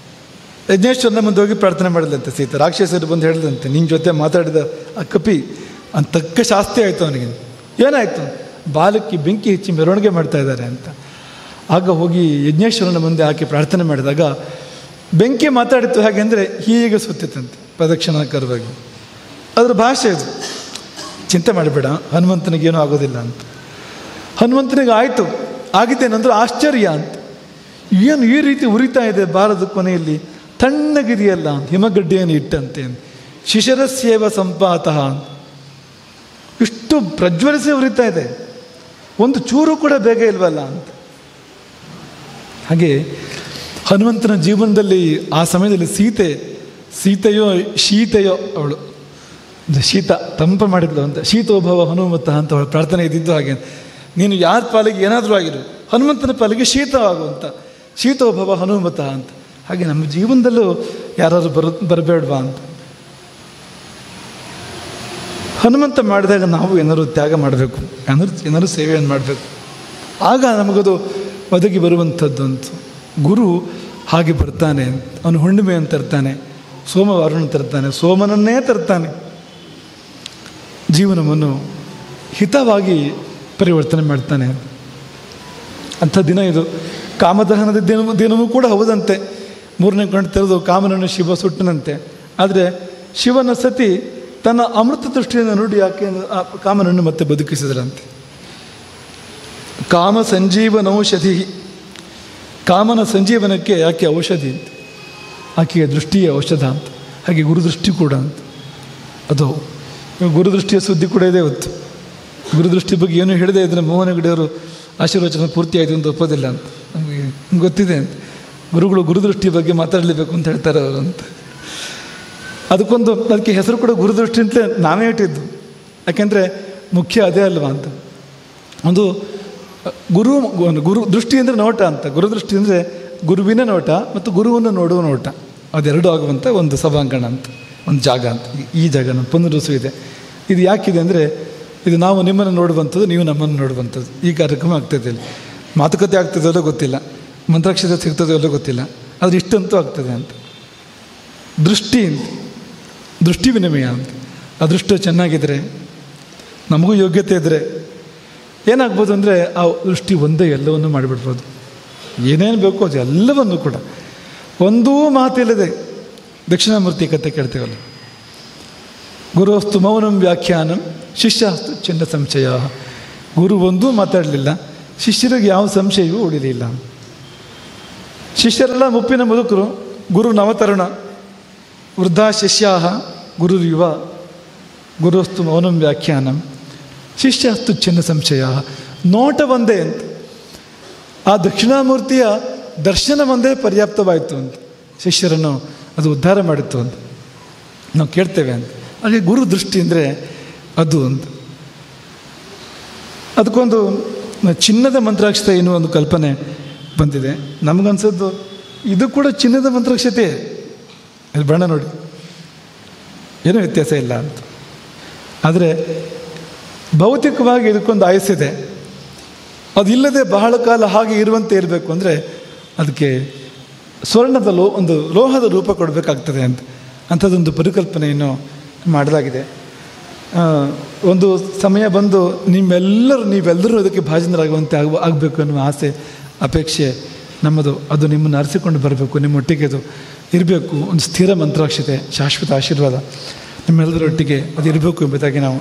ಯಜ್ಞೇಶ್ವರನ ಮುಂದೆ ಹೋಗಿ ಪ್ರಾರ್ಥನೆ ಮಾಡಿದಂತೆ ಸೀತೆ. ರಾಕ್ಷಸರು ಬಂದು ಹೇಳಿದಂತೆ, ನಿನ್ನ ಜೊತೆ ಮಾತಾಡಿದ ಆ ಕಪಿ ಅಂತ ತಕ್ಕ ಶಾಸ್ತಿ ಆಯಿತು ಅವನಿಗೆ. ಏನಾಯಿತು? ಬಾಲಕ್ಕೆ ಬೆಂಕಿ ಹೆಚ್ಚಿ ಮೆರವಣಿಗೆ ಮಾಡ್ತಾ ಇದ್ದಾರೆ ಅಂತ. ಆಗ ಹೋಗಿ ಯಜ್ಞೇಶ್ವರನ ಮುಂದೆ ಆಕೆ ಪ್ರಾರ್ಥನೆ ಮಾಡಿದಾಗ ಬೆಂಕಿ ಮಾತಾಡಿತ್ತು. ಹಾಗೆ ಅಂದರೆ ಹೀಗೆ ಸುತ್ತಿತ್ತಂತೆ ಪ್ರದಕ್ಷಿಣಾಕಾರವಾಗಿ. ಅದರ ಭಾಷೆ ಅದು. ಚಿಂತೆ ಮಾಡಬೇಡ, ಹನುಮಂತನಿಗೇನೂ ಆಗೋದಿಲ್ಲ ಅಂತ. ಹನುಮಂತನಿಗೆ ಆಯಿತು. ಆಗಿದ್ದೇನೆಂದ್ರೆ ಆಶ್ಚರ್ಯ ಅಂತ. ಏನು ಈ ರೀತಿ ಉರಿತಾ ಇದೆ ಬಾರದ ಕೊನೆಯಲ್ಲಿ, ತಣ್ಣಗಿದೆಯಲ್ಲ ಅಂತ. ಹಿಮಗಡ್ಡೆಯನ್ನು ಇಟ್ಟಂತೆ ಶಿಶರಸ್ಯೇವ ಸಂಪಾತಃ ಅಂತ. ಇಷ್ಟು ಪ್ರಜ್ವಲಿಸಿ ಉರಿತಾ ಇದೆ, ಒಂದು ಚೂರು ಕೂಡ ಬೇಗ ಇಲ್ವಲ್ಲ ಅಂತ. ಹಾಗೆ ಹನುಮಂತನ ಜೀವನದಲ್ಲಿ ಆ ಸಮಯದಲ್ಲಿ ಸೀತೆಯೋ ಶೀತೆಯೋ ಅವಳು ಶೀತ ತಂಪ ಮಾಡಿದ್ಲು ಅಂತ. ಶೀತೋಭವ ಹನುಮಂತ ಅಂತ ಅವಳು ಪ್ರಾರ್ಥನೆ ಇದ್ದಿದ್ದು. ಹಾಗೆ ನೀನು ಯಾರ ಪಾಲಿಗೆ ಏನಾದರೂ ಆಗಿರು, ಹನುಮಂತನ ಪಾಲಿಗೆ ಶೀತವಾಗುವಂಥ ಶೀತೋಭವ ಹನುಮತ ಅಂತ. ಹಾಗೆ ನಮ್ಮ ಜೀವನದಲ್ಲೂ ಯಾರಾದರೂ ಬರಬೇಡವಾ ಅಂತ. ಹನುಮಂತ ಮಾಡಿದಾಗ ನಾವು ಏನಾದ್ರು ತ್ಯಾಗ ಮಾಡಬೇಕು, ಏನಾದ್ರು ಸೇವೆಯನ್ನು ಮಾಡಬೇಕು. ಆಗ ನಮಗದು ಒದಗಿ ಬರುವಂಥದ್ದು ಅಂತ. ಗುರು ಹಾಗೆ ಬರ್ತಾನೆ. ಅವನು ಹುಣ್ಣಿಮೆಯನ್ನು ತರ್ತಾನೆ, ಸೋಮವಾರವನ್ನು ತರ್ತಾನೆ, ಸೋಮನನ್ನೇ ತರ್ತಾನೆ. ಜೀವನವನ್ನು ಹಿತವಾಗಿ ಪರಿವರ್ತನೆ ಮಾಡ್ತಾನೆ. ಅಂಥ ದಿನ ಇದು. ಕಾಮದಹನದ ದಿನವೂ ಕೂಡ ಹೌದಂತೆ. 3ನೇ ಕಣ್ಣು ತೆರೆದು ಕಾಮನನ್ನು ಶಿವ ಸುಟ್ಟನಂತೆ. ಆದರೆ ಶಿವನ ಸತಿ ತನ್ನ ಅಮೃತ ದೃಷ್ಟಿಯನ್ನು ನೋಡಿ ಆಕೆ ಆ ಕಾಮನನ್ನು ಮತ್ತೆ ಬದುಕಿಸಿದರಂತೆ. ಕಾಮ ಸಂಜೀವನೌಷಧಿ, ಕಾಮನ ಸಂಜೀವನಕ್ಕೆ ಆಕೆ ಔಷಧಿ ಅಂತ. ಆಕೆಯ ದೃಷ್ಟಿಯ ಔಷಧ ಅಂತ. ಹಾಗೆ ಗುರುದೃಷ್ಟಿ ಕೂಡ ಅಂತ. ಅದು ಗುರುದೃಷ್ಟಿಯ ಸುದ್ದಿ ಕೂಡ ಇದೆ ಇವತ್ತು. ಗುರುದೃಷ್ಟಿ ಬಗ್ಗೆ ಏನು ಹೇಳಿದೆ ಇದ್ರೆ ಮೋಹನ ಹೆಗಡೆಯವರು ಆಶೀರ್ವಚನ ಪೂರ್ತಿ ಆಯಿತು ಅಂತ ಒಪ್ಪೋದಿಲ್ಲ ಅಂತ. ನಮಗೆ ಗೊತ್ತಿದೆ ಅಂತ. ಗುರುದೃಷ್ಟಿ ಬಗ್ಗೆ ಮಾತಾಡಲೇಬೇಕು ಅಂತ ಹೇಳ್ತಾರೆ ಅವರು ಅಂತ. ಅದಕ್ಕೆ ಹೆಸರು ಕೂಡ ಗುರುದೃಷ್ಟಿ ಅಂತಲೇ ನಾವೇ ಇಟ್ಟಿದ್ದು. ಯಾಕೆಂದರೆ ಮುಖ್ಯ ಅದೇ ಅಲ್ವಾ ಅಂತ. ಒಂದು ಗುರು ದೃಷ್ಟಿ ಅಂದರೆ ನೋಟ ಅಂತ. ಗುರುದೃಷ್ಟಿ ಅಂದರೆ ಗುರುವಿನ ನೋಟ ಮತ್ತು ಗುರುವನ್ನು ನೋಡುವ ನೋಟ, ಅದೆರಡೂ ಆಗುವಂಥ ಒಂದು ಸಭಾಂಗಣ ಅಂತ, ಒಂದು ಜಾಗ ಅಂತ. ಈ ಜಾಗ ನಮ್ಮ ಪುನರುಸು ಇದೆ. ಇದು ಯಾಕಿದೆ ಅಂದರೆ ಇದು ನಾವು ನಿಮ್ಮನ್ನು ನೋಡುವಂಥದ್ದು, ನೀವು ನಮ್ಮನ್ನು ನೋಡುವಂಥದ್ದು. ಈ ಕಾರ್ಯಕ್ರಮ ಆಗ್ತದೆ ಇಲ್ಲಿ. ಮಾತುಕತೆ ಆಗ್ತದೆಲ್ಲೋ ಗೊತ್ತಿಲ್ಲ, ಮಂತ್ರಾಕ್ಷತೆ ಸಿಗ್ತದೆಲ್ಲೋ ಗೊತ್ತಿಲ್ಲ, ಆದರೆ ಇಷ್ಟಂತೂ ಆಗ್ತದೆ ಅಂತ. ದೃಷ್ಟಿ ಅಂತ, ದೃಷ್ಟಿ ವಿನಿಮಯ ಅಂತ. ಅದೃಷ್ಟ ಚೆನ್ನಾಗಿದ್ದರೆ, ನಮಗೂ ಯೋಗ್ಯತೆ ಇದ್ದರೆ ಏನಾಗ್ಬೋದು ಅಂದರೆ ಆ ದೃಷ್ಟಿ ಒಂದೇ ಎಲ್ಲವನ್ನು ಮಾಡಿಬಿಡ್ಬೋದು. ಏನೇನು ಬೇಕೋ ಅದು ಎಲ್ಲವನ್ನು ಕೂಡ ಒಂದೂ ಮಾತಿಲ್ಲದೆ ದಕ್ಷಿಣಾಮೂರ್ತಿ ಕಥೆ ಕೇಳ್ತೇವಲ್ಲ, ಗುರುವಸ್ತು ಮೌನಂ ವ್ಯಾಖ್ಯಾನಂ ಶಿಷ್ಯಾಸ್ತು ಚಿನ್ನ ಸಂಶಯ. ಗುರು ಒಂದೂ ಮಾತಾಡಲಿಲ್ಲ, ಶಿಷ್ಯರಿಗೆ ಯಾವ ಸಂಶಯವೂ ಉಳಿಲಿಲ್ಲ. ಶಿಷ್ಯರೆಲ್ಲ ಮುಪ್ಪಿನ ಮುದುಕರು, ಗುರು ನವತರುಣ, ವೃದ್ಧ ಶಿಷ್ಯಾಹ ಗುರುರ್ಯುವ. ಗುರುವಸ್ತು ಮೌನಂ ವ್ಯಾಖ್ಯಾನಂ ಶಿಷ್ಯಾಸ್ತು ಚಿನ್ನ ಸಂಶಯ. ನೋಟ ಒಂದೇ ಅಂತ, ಆ ದಕ್ಷಿಣಾಮೂರ್ತಿಯ ದರ್ಶನ ಒಂದೇ ಪರ್ಯಾಪ್ತವಾಯಿತು ಅಂತ, ಶಿಷ್ಯರನ್ನು ಅದು ಉದ್ಧಾರ ಮಾಡಿತ್ತು ಅಂತ ನಾವು ಕೇಳ್ತೇವೆ ಅಂತ. ಹಾಗೆ ಗುರು ದೃಷ್ಟಿ ಅಂದರೆ ಅದು ಅಂತ. ಅದಕ್ಕೊಂದು ಚಿನ್ನದ ಮಂತ್ರಾಕ್ಷತೆ ಎನ್ನುವ ಒಂದು ಕಲ್ಪನೆ ಬಂದಿದೆ. ನಮಗನ್ಸೋದು ಇದು ಕೂಡ ಚಿನ್ನದ ಮಂತ್ರಾಕ್ಷತೆ, ಅದು ಬಣ್ಣ ನೋಡಿ ಏನೂ ವ್ಯತ್ಯಾಸ ಇಲ್ಲ ಅಂತ. ಆದರೆ ಭೌತಿಕವಾಗಿ ಇದಕ್ಕೊಂದು ಆಯಸ್ಸಿದೆ. ಅದಿಲ್ಲದೆ ಬಹಳ ಕಾಲ ಹಾಗೆ ಇರುವಂತೆ ಇರಬೇಕು ಅಂದರೆ ಅದಕ್ಕೆ ಸ್ವರ್ಣದ ಒಂದು ಲೋಹದ ರೂಪ ಕೊಡಬೇಕಾಗ್ತದೆ ಅಂತ, ಅಂಥದ್ದೊಂದು ಪರಿಕಲ್ಪನೆಯನ್ನು ಮಾಡಲಾಗಿದೆ. ಒಂದು ಸಮಯ ಬಂದು ನೀವೆಲ್ಲರೂ ಅದಕ್ಕೆ ಭಾಜನರಾಗುವಂತೆ ಆಗಬೇಕು ಅನ್ನುವ ಆಸೆ, ಅಪೇಕ್ಷೆ ನಮ್ಮದು. ಅದು ನಿಮ್ಮನ್ನು ಅರಸಿಕೊಂಡು ಬರಬೇಕು, ನಿಮ್ಮೊಟ್ಟಿಗೆ ಅದು ಇರಬೇಕು. ಒಂದು ಸ್ಥಿರ ಮಂತ್ರಾಕ್ಷತೆ, ಶಾಶ್ವತ ಆಶೀರ್ವಾದ ನಿಮ್ಮೆಲ್ಲರೊಟ್ಟಿಗೆ ಅದು ಇರಬೇಕು ಎಂಬುದಾಗಿ ನಾವು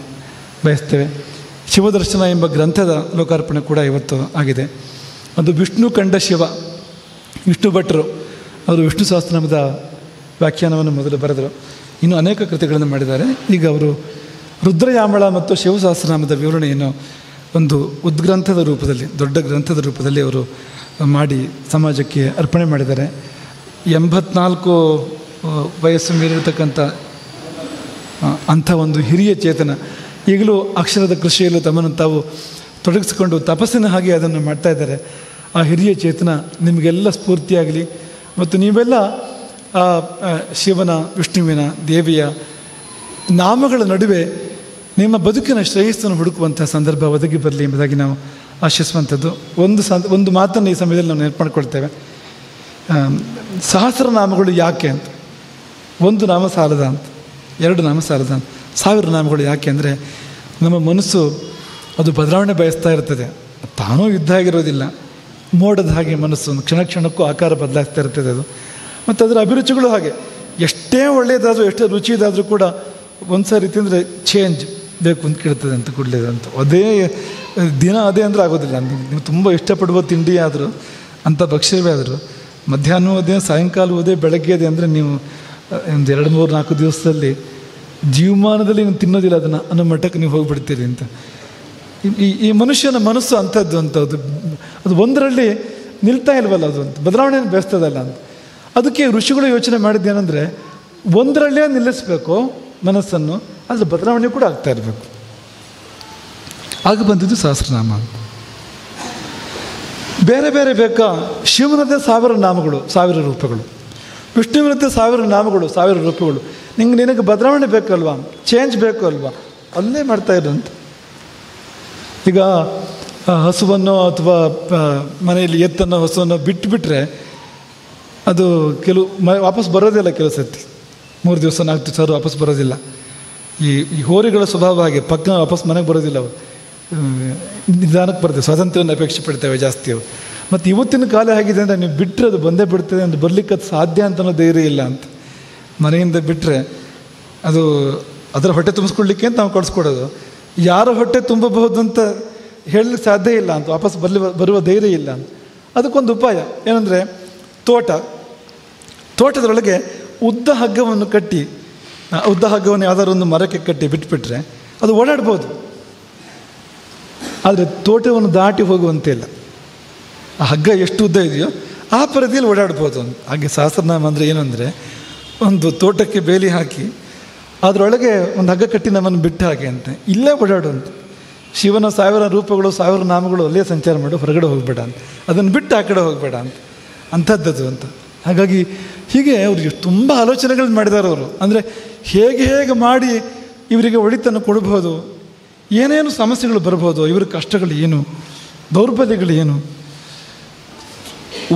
ಬಯಸ್ತೇವೆ. ಶಿವದರ್ಶನ ಎಂಬ ಗ್ರಂಥದ ಲೋಕಾರ್ಪಣೆ ಕೂಡ ಇವತ್ತು ಆಗಿದೆ. ಅದು ವಿಷ್ಣು ಕಂಡ ಶಿವ, ವಿಷ್ಣು ಭಟ್ರು ಅವರು ವಿಷ್ಣು ಸಹಸ್ರನಾಮದ ವ್ಯಾಖ್ಯಾನವನ್ನು ಮೊದಲು ಬರೆದರು. ಇನ್ನೂ ಅನೇಕ ಕೃತಿಗಳನ್ನು ಮಾಡಿದ್ದಾರೆ. ಈಗ ಅವರು ರುದ್ರಯಾಮಳ ಮತ್ತು ಶಿವ ಸಹಸ್ರನಾಮದ ವಿವರಣೆಯನ್ನು ಒಂದು ಉದ್ಗ್ರಂಥದ ರೂಪದಲ್ಲಿ, ದೊಡ್ಡ ಗ್ರಂಥದ ರೂಪದಲ್ಲಿ ಅವರು ಮಾಡಿ ಸಮಾಜಕ್ಕೆ ಅರ್ಪಣೆ ಮಾಡಿದ್ದಾರೆ. 84 ವಯಸ್ಸು ಮೀರಿರ್ತಕ್ಕಂಥ ಅಂಥ ಒಂದು ಹಿರಿಯ ಚೇತನ ಈಗಲೂ ಅಕ್ಷರದ ಕೃಷಿಯಲ್ಲೂ ತಮ್ಮನ್ನು ತಾವು ತೊಡಗಿಸಿಕೊಂಡು ತಪಸ್ಸಿನ ಹಾಗೆ ಅದನ್ನು ಮಾಡ್ತಾ ಇದ್ದಾರೆ. ಆ ಹಿರಿಯ ಚೇತನ ನಿಮಗೆಲ್ಲ ಸ್ಫೂರ್ತಿಯಾಗಲಿ. ಮತ್ತು ನೀವೆಲ್ಲ ಆ ಶಿವನ, ವಿಷ್ಣುವಿನ, ದೇವಿಯ ನಾಮಗಳ ನಡುವೆ ನಿಮ್ಮ ಬದುಕಿನ ಶ್ರೇಯಸ್ಸನ್ನು ಹುಡುಕುವಂಥ ಸಂದರ್ಭ ಒದಗಿ ಬರಲಿ ಎಂಬುದಾಗಿ ನಾವು ಆಶಿಸುವಂಥದ್ದು. ಒಂದು ಮಾತನ್ನು ಈ ಸಮಯದಲ್ಲಿ ನಾವು ನೆನಪು ಮಾಡಿಕೊಳ್ತೇವೆ. ಸಹಸ್ರನಾಮಗಳು ಯಾಕೆ ಅಂತ, ಒಂದು ನಾಮ ಸಾಲದ ಅಂತ, 2 ನಾಮ ಸಾಲದ ಅಂತ, 1000 ನಾಮಗಳು ಯಾಕೆ ಅಂದರೆ ನಮ್ಮ ಮನಸ್ಸು ಅದು ಬದಲಾವಣೆ ಬಯಸ್ತಾ ಇರ್ತದೆ. ತಾನೂ ಯುದ್ಧ ಆಗಿರೋದಿಲ್ಲ, ಮೋಡದ ಹಾಗೆ ಮನಸ್ಸು ಕ್ಷಣ ಕ್ಷಣಕ್ಕೂ ಆಕಾರ ಬದಲಾಗ್ತಾ ಇರ್ತದೆ ಅದು. ಮತ್ತು ಅದರ ಅಭಿರುಚಿಗಳು ಹಾಗೆ, ಎಷ್ಟೇ ಒಳ್ಳೆಯದಾದರೂ ಎಷ್ಟೇ ರುಚಿದಾದರೂ ಕೂಡ ಒಂದು ಸಾರಿ ತಿಂದರೆ ಚೇಂಜ್ ಬೇಕು ಅಂತ ಕೇಳ್ತದೆ ಅಂತ ಕೊಡಲೇದಂತ. ಅದೇ ದಿನ ಅದೇ ಅಂದರೆ ಆಗೋದಿಲ್ಲ. ನೀವು ತುಂಬ ಇಷ್ಟಪಡುವ ತಿಂಡಿ ಆದರೂ, ಅಂಥ ಭಕ್ಷ್ಯವೇ ಆದರೂ, ಮಧ್ಯಾಹ್ನ ಅದೇ, ಸಾಯಂಕಾಲ ಅದೇ, ಬೆಳಗ್ಗೆ ಅದೇ ಅಂದರೆ ನೀವು ಒಂದು 2-3-4 ದಿವಸದಲ್ಲಿ ಜೀವಮಾನದಲ್ಲಿ ನೀವು ತಿನ್ನೋದಿಲ್ಲ ಅದನ್ನು ಅನ್ನೋ ಮಟ್ಟಕ್ಕೆ ನೀವು ಹೋಗಿಬಿಡ್ತೀರಿ ಅಂತ. ಈ ಮನುಷ್ಯನ ಮನಸ್ಸು ಅಂಥದ್ದು ಅಂತ, ಅದು ಒಂದರಲ್ಲಿ ನಿಲ್ತಾ ಇಲ್ವಲ್ಲ, ಅದು ಅಂತ ಬದಲಾವಣೆಯನ್ನು ಬಯಸ್ತದಲ್ಲ ಅಂತ. ಅದಕ್ಕೆ ಋಷಿಗಳು ಯೋಚನೆ ಮಾಡಿದ್ದೇನೆಂದರೆ ಒಂದರಲ್ಲೇ ನಿಲ್ಲಿಸಬೇಕು ಮನಸ್ಸನ್ನು, ಆದರೆ ಬದಲಾವಣೆ ಕೂಡ ಆಗ್ತಾ ಇರಬೇಕು. ಆಗ ಬಂದಿದ್ದು ಸಹಸ್ರನಾಮ. ಬೇರೆ ಬೇರೆ ಬೇಕಾ? ಶಿವನದೇ 1000 ನಾಮಗಳು, 1000 ರೂಪಗಳು. ವಿಷ್ಣುವಿನದ್ದೇ 1000 ನಾಮಗಳು, 1000 ರೂಪಗಳು. ನಿನಗೆ ಬದಲಾವಣೆ ಬೇಕಲ್ವಾ, ಚೇಂಜ್ ಬೇಕು ಅಲ್ವಾ, ಅಲ್ಲೇ ಮಾಡ್ತಾ ಇರೋಂಥ. ಈಗ ಹಸುವನ್ನು ಅಥವಾ ಮನೆಯಲ್ಲಿ ಎತ್ತನ್ನು, ಹಸುವನ್ನು ಬಿಟ್ಟುಬಿಟ್ರೆ ಅದು ವಾಪಸ್ ಬರೋದಿಲ್ಲ. ಕೆಲವು ಸರ್ತಿ 3 ದಿವಸ 4 ದಿವಸ ವಾಪಸ್ ಬರೋದಿಲ್ಲ. ಈ ಹೋರಿಗಳ ಸ್ವಭಾವ ಹಾಗೆ, ಪಕ್ಕ ವಾಪಸ್ ಮನೆಗೆ ಬರೋದಿಲ್ಲ. ಅವು ನಿಧಾನಕ್ಕೆ ಬರ್ತವೆ, ಸ್ವಾತಂತ್ರ್ಯವನ್ನು ಅಪೇಕ್ಷೆ ಪಡ್ತೇವೆ ಜಾಸ್ತಿ ಅವು. ಮತ್ತು ಇವತ್ತಿನ ಕಾಲ ಹೇಗಿದೆ ಅಂದರೆ ನೀವು ಬಿಟ್ಟರೆ ಅದು ಬಂದೇ ಬಿಡ್ತದೆ ಅಂತ, ಬರಲಿಕ್ಕೆ ಅದು ಸಾಧ್ಯ ಅಂತನೋ ಧೈರ್ಯ ಇಲ್ಲ ಅಂತ. ಮನೆಯಿಂದ ಬಿಟ್ಟರೆ ಅದು ಅದರ ಹೊಟ್ಟೆ ತುಂಬಿಸ್ಕೊಡ್ಲಿಕ್ಕೆ ಅಂತ ನಾವು ಕಳಿಸ್ಕೊಡೋದು. ಯಾರ ಹೊಟ್ಟೆ ತುಂಬಬಹುದು ಅಂತ ಹೇಳಲಿಕ್ಕೆ ಸಾಧ್ಯ ಇಲ್ಲ ಅಂತ, ವಾಪಸ್ ಬರುವ ಧೈರ್ಯ ಇಲ್ಲ ಅಂತ. ಅದಕ್ಕೊಂದು ಉಪಾಯ ಏನಂದರೆ ತೋಟದೊಳಗೆ ಉದ್ದ ಹಗ್ಗವನ್ನು ಕಟ್ಟಿ, ಉದ್ದ ಹಗ್ಗವನ್ನು ಯಾವುದಾದ್ರು ಒಂದು ಮರಕ್ಕೆ ಕಟ್ಟಿ ಬಿಟ್ಬಿಟ್ರೆ ಅದು ಓಡಾಡ್ಬೋದು. ಆದರೆ ತೋಟವನ್ನು ದಾಟಿ ಹೋಗುವಂತೆ ಇಲ್ಲ. ಆ ಹಗ್ಗ ಎಷ್ಟು ಉದ್ದ ಇದೆಯೋ ಆ ಪರಿಧಿಯಲ್ಲಿ ಓಡಾಡ್ಬೋದು ಅಂತ. ಹಾಗೆ ಸಹಸ್ರನಾಮ ಅಂದರೆ ಏನು ಅಂದರೆ, ಒಂದು ತೋಟಕ್ಕೆ ಬೇಲಿ ಹಾಕಿ ಅದರೊಳಗೆ ಒಂದು ಹಗ್ಗ ಕಟ್ಟಿ ನಮ್ಮನ್ನು ಬಿಟ್ಟ ಹಾಗೆ ಅಂತ, ಇಲ್ಲೇ ಓಡಾಡುವಂತೆ. ಶಿವನ 1000 ರೂಪಗಳು 1000 ನಾಮಗಳು ಅಲ್ಲೇ ಸಂಚಾರ ಮಾಡು, ಹೊರಗಡೆ ಹೋಗಬೇಡ ಅಂತ, ಅದನ್ನು ಬಿಟ್ಟು ಆ ಕಡೆ ಹೋಗಬೇಡ ಅಂತ, ಅಂಥದ್ದದು ಅಂತ. ಹಾಗಾಗಿ ಹೀಗೆ ಅವ್ರಿಗೆ ತುಂಬ ಆಲೋಚನೆಗಳು ಮಾಡಿದ್ದಾರೆ ಅವರು. ಅಂದರೆ ಹೇಗೆ ಮಾಡಿ ಇವರಿಗೆ ಒಳಿತನ್ನು ಕೊಡಬಹುದು, ಏನೇನು ಸಮಸ್ಯೆಗಳು ಬರ್ಬೋದು, ಇವರ ಕಷ್ಟಗಳು ಏನು, ದೌರ್ಬಲ್ಯಗಳು ಏನು,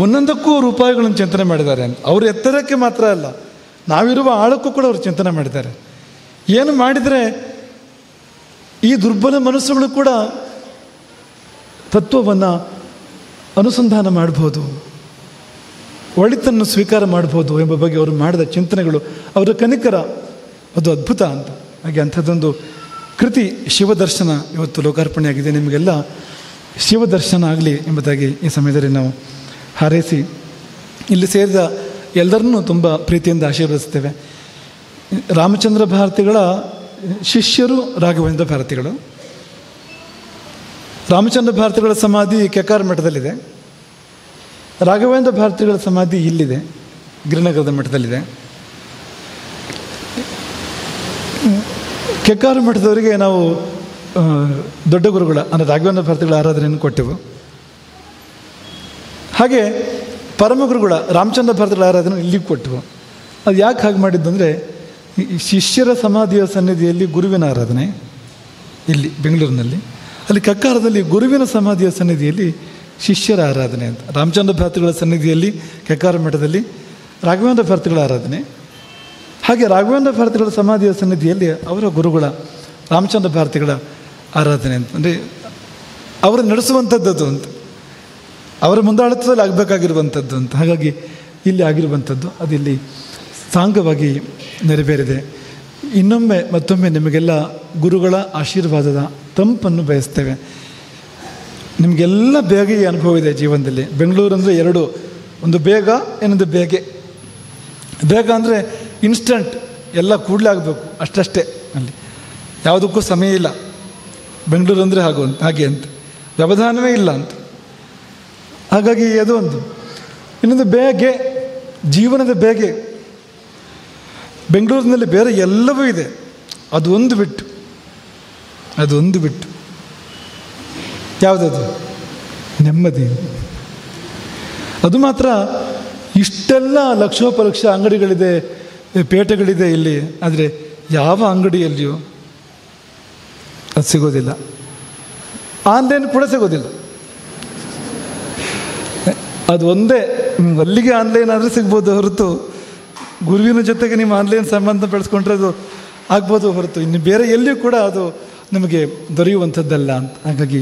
ಒಂದೊಂದಕ್ಕೂ ರೂಪಾಯಿಗಳನ್ನು ಚಿಂತನೆ ಮಾಡಿದ್ದಾರೆ ಅಂತ. ಅವರು ಎತ್ತರಕ್ಕೆ ಮಾತ್ರ ಅಲ್ಲ, ನಾವಿರುವ ಆಳಕ್ಕೂ ಕೂಡ ಅವರು ಚಿಂತನೆ ಮಾಡಿದ್ದಾರೆ. ಏನು ಮಾಡಿದರೆ ಈ ದುರ್ಬಲ ಮನಸ್ಸುಗಳು ಕೂಡ ತತ್ವವನ್ನು ಅನುಸಂಧಾನ ಮಾಡ್ಬೋದು, ಒಳಿತನ್ನು ಸ್ವೀಕಾರ ಮಾಡ್ಬೋದು ಎಂಬ ಬಗ್ಗೆ ಅವರು ಮಾಡಿದ ಚಿಂತನೆಗಳು, ಅವರ ಕನಿಕರ, ಅದು ಅದ್ಭುತ ಅಂತ. ಹಾಗೆ ಅಂಥದ್ದೊಂದು ಕೃತಿ ಶಿವದರ್ಶನ ಇವತ್ತು ಲೋಕಾರ್ಪಣೆಯಾಗಿದೆ. ನಿಮಗೆಲ್ಲ ಶಿವದರ್ಶನ ಆಗಲಿ ಎಂಬುದಾಗಿ ಈ ಸಮಯದಲ್ಲಿ ನಾವು ಹಾರೈಸಿ ಇಲ್ಲಿ ಸೇರಿದ ಎಲ್ಲರನ್ನೂ ತುಂಬ ಪ್ರೀತಿಯಿಂದ ಆಶೀರ್ವದಿಸ್ತೇವೆ. ರಾಮಚಂದ್ರ ಭಾರತಿಗಳ ಶಿಷ್ಯರು ರಾಘವೇಂದ್ರ ಭಾರತಿಗಳು. ರಾಮಚಂದ್ರ ಭಾರತಿಗಳ ಸಮಾಧಿ ಕೆಕ್ಕಾರ್ ಮಠದಲ್ಲಿದೆ. ರಾಘವೇಂದ್ರ ಭಾರತಿಗಳ ಸಮಾಧಿ ಇಲ್ಲಿದೆ, ಗಿರಿನಗರದ ಮಠದಲ್ಲಿದೆ. ಕೆಕ್ಕಾರು ಮಠದವರಿಗೆ ನಾವು ದೊಡ್ಡ ಗುರುಗಳ ಅಂದರೆ ರಾಘವೇಂದ್ರ ಭಾರತಿಗಳ ಆರಾಧನೆಯನ್ನು ಕೊಟ್ಟೆವು. ಹಾಗೆ ಪರಮಗುರುಗಳ ರಾಮಚಂದ್ರ ಭಾರತಿಗಳ ಆರಾಧನೆ ಇಲ್ಲಿಗೆ ಕೊಟ್ಟೆವು. ಅದು ಯಾಕೆ ಹಾಗೆ ಮಾಡಿದ್ದಂದರೆ, ಶಿಷ್ಯರ ಸಮಾಧಿಯ ಸನ್ನಿಧಿಯಲ್ಲಿ ಗುರುವಿನ ಆರಾಧನೆ ಇಲ್ಲಿ ಬೆಂಗಳೂರಿನಲ್ಲಿ, ಅಲ್ಲಿ ಕೆಕ್ಕಾರದಲ್ಲಿ ಗುರುವಿನ ಸಮಾಧಿಯ ಸನ್ನಿಧಿಯಲ್ಲಿ ಶಿಷ್ಯರ ಆರಾಧನೆ ಅಂತ. ರಾಮಚಂದ್ರ ಭಾರತಿಗಳ ಸನ್ನಿಧಿಯಲ್ಲಿ ಕೆಕ್ಕಾರ ಮಠದಲ್ಲಿ ರಾಘವೇಂದ್ರ ಭಾರತಿಗಳ ಆರಾಧನೆ, ಹಾಗೆ ರಾಘವೇಂದ್ರ ಭಾರತಿಗಳ ಸಮಾಧಿಯ ಸನ್ನಿಧಿಯಲ್ಲಿ ಅವರ ಗುರುಗಳ ರಾಮಚಂದ್ರ ಭಾರತಿಗಳ ಆರಾಧನೆ ಅಂತ. ಅಂದರೆ ಅವರು ನಡೆಸುವಂಥದ್ದು ಅಂತ, ಅವರ ಮುಂದಾಳತ್ವದಲ್ಲಿ ಆಗಬೇಕಾಗಿರುವಂಥದ್ದು ಅಂತ. ಹಾಗಾಗಿ ಇಲ್ಲಿ ಆಗಿರುವಂಥದ್ದು ಅದು ಇಲ್ಲಿ ಸಾಂಗವಾಗಿ ನೆರವೇರಿದೆ. ಮತ್ತೊಮ್ಮೆ ನಿಮಗೆಲ್ಲ ಗುರುಗಳ ಆಶೀರ್ವಾದದ ತಂಪನ್ನು ಬಯಸ್ತೇವೆ. ನಿಮಗೆಲ್ಲ ಬೇಗ ಈ ಅನುಭವ ಇದೆ ಜೀವನದಲ್ಲಿ. ಬೆಂಗಳೂರು ಅಂದರೆ ಎರಡು, ಒಂದು ಬೇಗ, ಇನ್ನೊಂದು ಬೇಗೆ. ಬೇಗ ಅಂದರೆ ಇನ್ಸ್ಟಂಟ್, ಎಲ್ಲ ಕೂಡಲೇ ಆಗಬೇಕು, ಅಷ್ಟೇ. ಅಲ್ಲಿ ಯಾವುದಕ್ಕೂ ಸಮಯ ಇಲ್ಲ. ಬೆಂಗಳೂರು ಅಂದರೆ ಹಾಗೆ ಅಂತ, ವ್ಯವಧಾನವೇ ಇಲ್ಲ ಅಂತ. ಹಾಗಾಗಿ ಅದು ಒಂದು. ಇನ್ನೊಂದು ಬೇಗೆ, ಜೀವನದ ಬೇಗೆ. ಬೆಂಗಳೂರಿನಲ್ಲಿ ಬೇರೆ ಎಲ್ಲವೂ ಇದೆ, ಅದೊಂದು ಬಿಟ್ಟು ಯಾವುದದು? ನೆಮ್ಮದಿ. ಅದು ಮಾತ್ರ ಇಷ್ಟೆಲ್ಲ ಲಕ್ಷೋಪಲಕ್ಷ ಅಂಗಡಿಗಳಿದೆ, ಪೇಟೆಗಳಿದೆ ಇಲ್ಲಿ, ಆದರೆ ಯಾವ ಅಂಗಡಿಯಲ್ಲಿಯೂ ಅದು ಸಿಗೋದಿಲ್ಲ. ಆನ್ಲೈನ್ ಕೂಡ ಸಿಗೋದಿಲ್ಲ. ಅದು ಒಂದೇ, ಅಲ್ಲಿಗೆ ಆನ್ಲೈನ್ ಆದರೆ ಸಿಗ್ಬೋದು ಹೊರತು, ಗುರುವಿನ ಜೊತೆಗೆ ನಿಮ್ಮ ಆನ್ಲೈನ್ ಸಂಬಂಧ ಬೆಳೆಸ್ಕೊಂಡ್ರೆ ಅದು ಆಗ್ಬೋದು ಹೊರತು ಇನ್ನು ಬೇರೆ ಎಲ್ಲಿಯೂ ಕೂಡ ಅದು ನಮಗೆ ದೊರೆಯುವಂಥದ್ದಲ್ಲ ಅಂತ. ಹಾಗಾಗಿ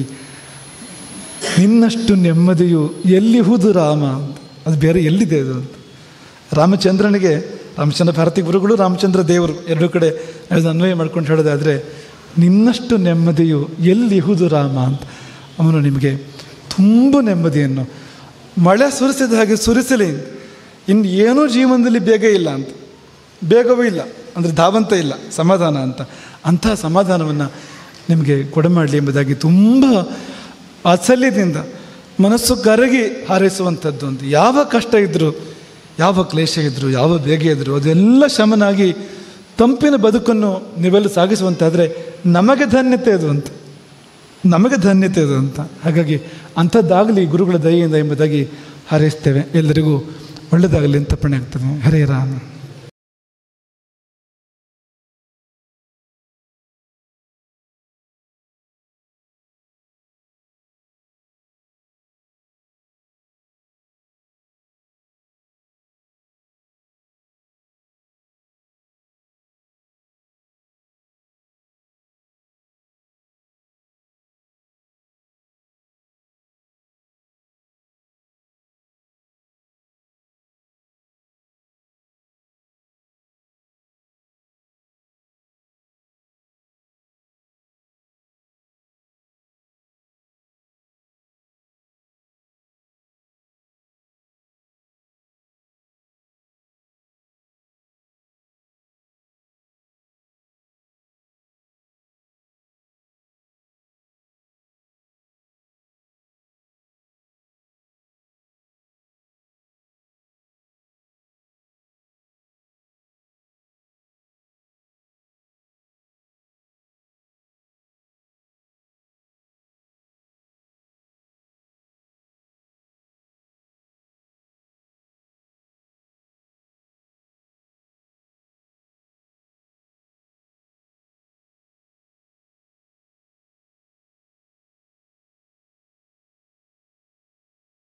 ನಿನ್ನಷ್ಟು ನೆಮ್ಮದಿಯು ಎಲ್ಲಿಹುದು ರಾಮ ಅಂತ, ಅದು ಬೇರೆ ಎಲ್ಲಿದೆ ಅದು ಅಂತ. ರಾಮಚಂದ್ರನಿಗೆ ರಾಮಚಂದ್ರ ಭಾರತಿ ಗುರುಗಳು, ರಾಮಚಂದ್ರ ದೇವರು ಎರಡೂ ಕಡೆ ಅನ್ವಯ ಮಾಡ್ಕೊಂಡು ಹೇಳೋದಾದರೆ, ನಿನ್ನಷ್ಟು ನೆಮ್ಮದಿಯು ಎಲ್ಲಿಹುದು ರಾಮ ಅಂತ. ಅವನು ನಿಮಗೆ ತುಂಬ ನೆಮ್ಮದಿಯನ್ನು ಮಳೆ ಸುರಿಸಿದ ಹಾಗೆ ಸುರಿಸಲಿ. ಇನ್ನು ಏನೂ ಜೀವನದಲ್ಲಿ ಬೇಗ ಇಲ್ಲ ಅಂತ, ಬೇಗವೂ ಇಲ್ಲ ಅಂದರೆ ಧಾವಂತ ಇಲ್ಲ, ಸಮಾಧಾನ ಅಂತ. ಅಂಥ ಸಮಾಧಾನವನ್ನು ನಿಮಗೆ ಕೊಡಮಾಡಲಿ ಎಂಬುದಾಗಿ ತುಂಬ ವಾತ್ಸಲ್ಯದಿಂದ ಮನಸ್ಸು ಕರಗಿ ಹಾರೈಸುವಂಥದ್ದು ಅಂತ. ಯಾವ ಕಷ್ಟ ಇದ್ದರೂ, ಯಾವ ಕ್ಲೇಶ ಇದ್ದರೂ, ಯಾವ ಬೇಗ ಇದ್ದರೂ ಅದೆಲ್ಲ ಶಮನಾಗಿ ತಂಪಿನ ಬದುಕನ್ನು ನೀವೆಲ್ಲ ಸಾಗಿಸುವಂತಾದರೆ ನಮಗೆ ಧನ್ಯತೆ ಅದು ಅಂತ, ನಮಗೆ ಧನ್ಯತೆ ಅದು ಅಂತ. ಹಾಗಾಗಿ ಅಂಥದ್ದಾಗಲಿ ಗುರುಗಳ ದಯೆಯಿಂದ ಎಂಬುದಾಗಿ ಹಾರೈಸ್ತೇವೆ. ಎಲ್ಲರಿಗೂ ಒಳ್ಳೆಯದಾಗಲಿ ಅಂತ ಪಣೆ ಆಗ್ತದೆ. ಹರೇ ರಾಮ.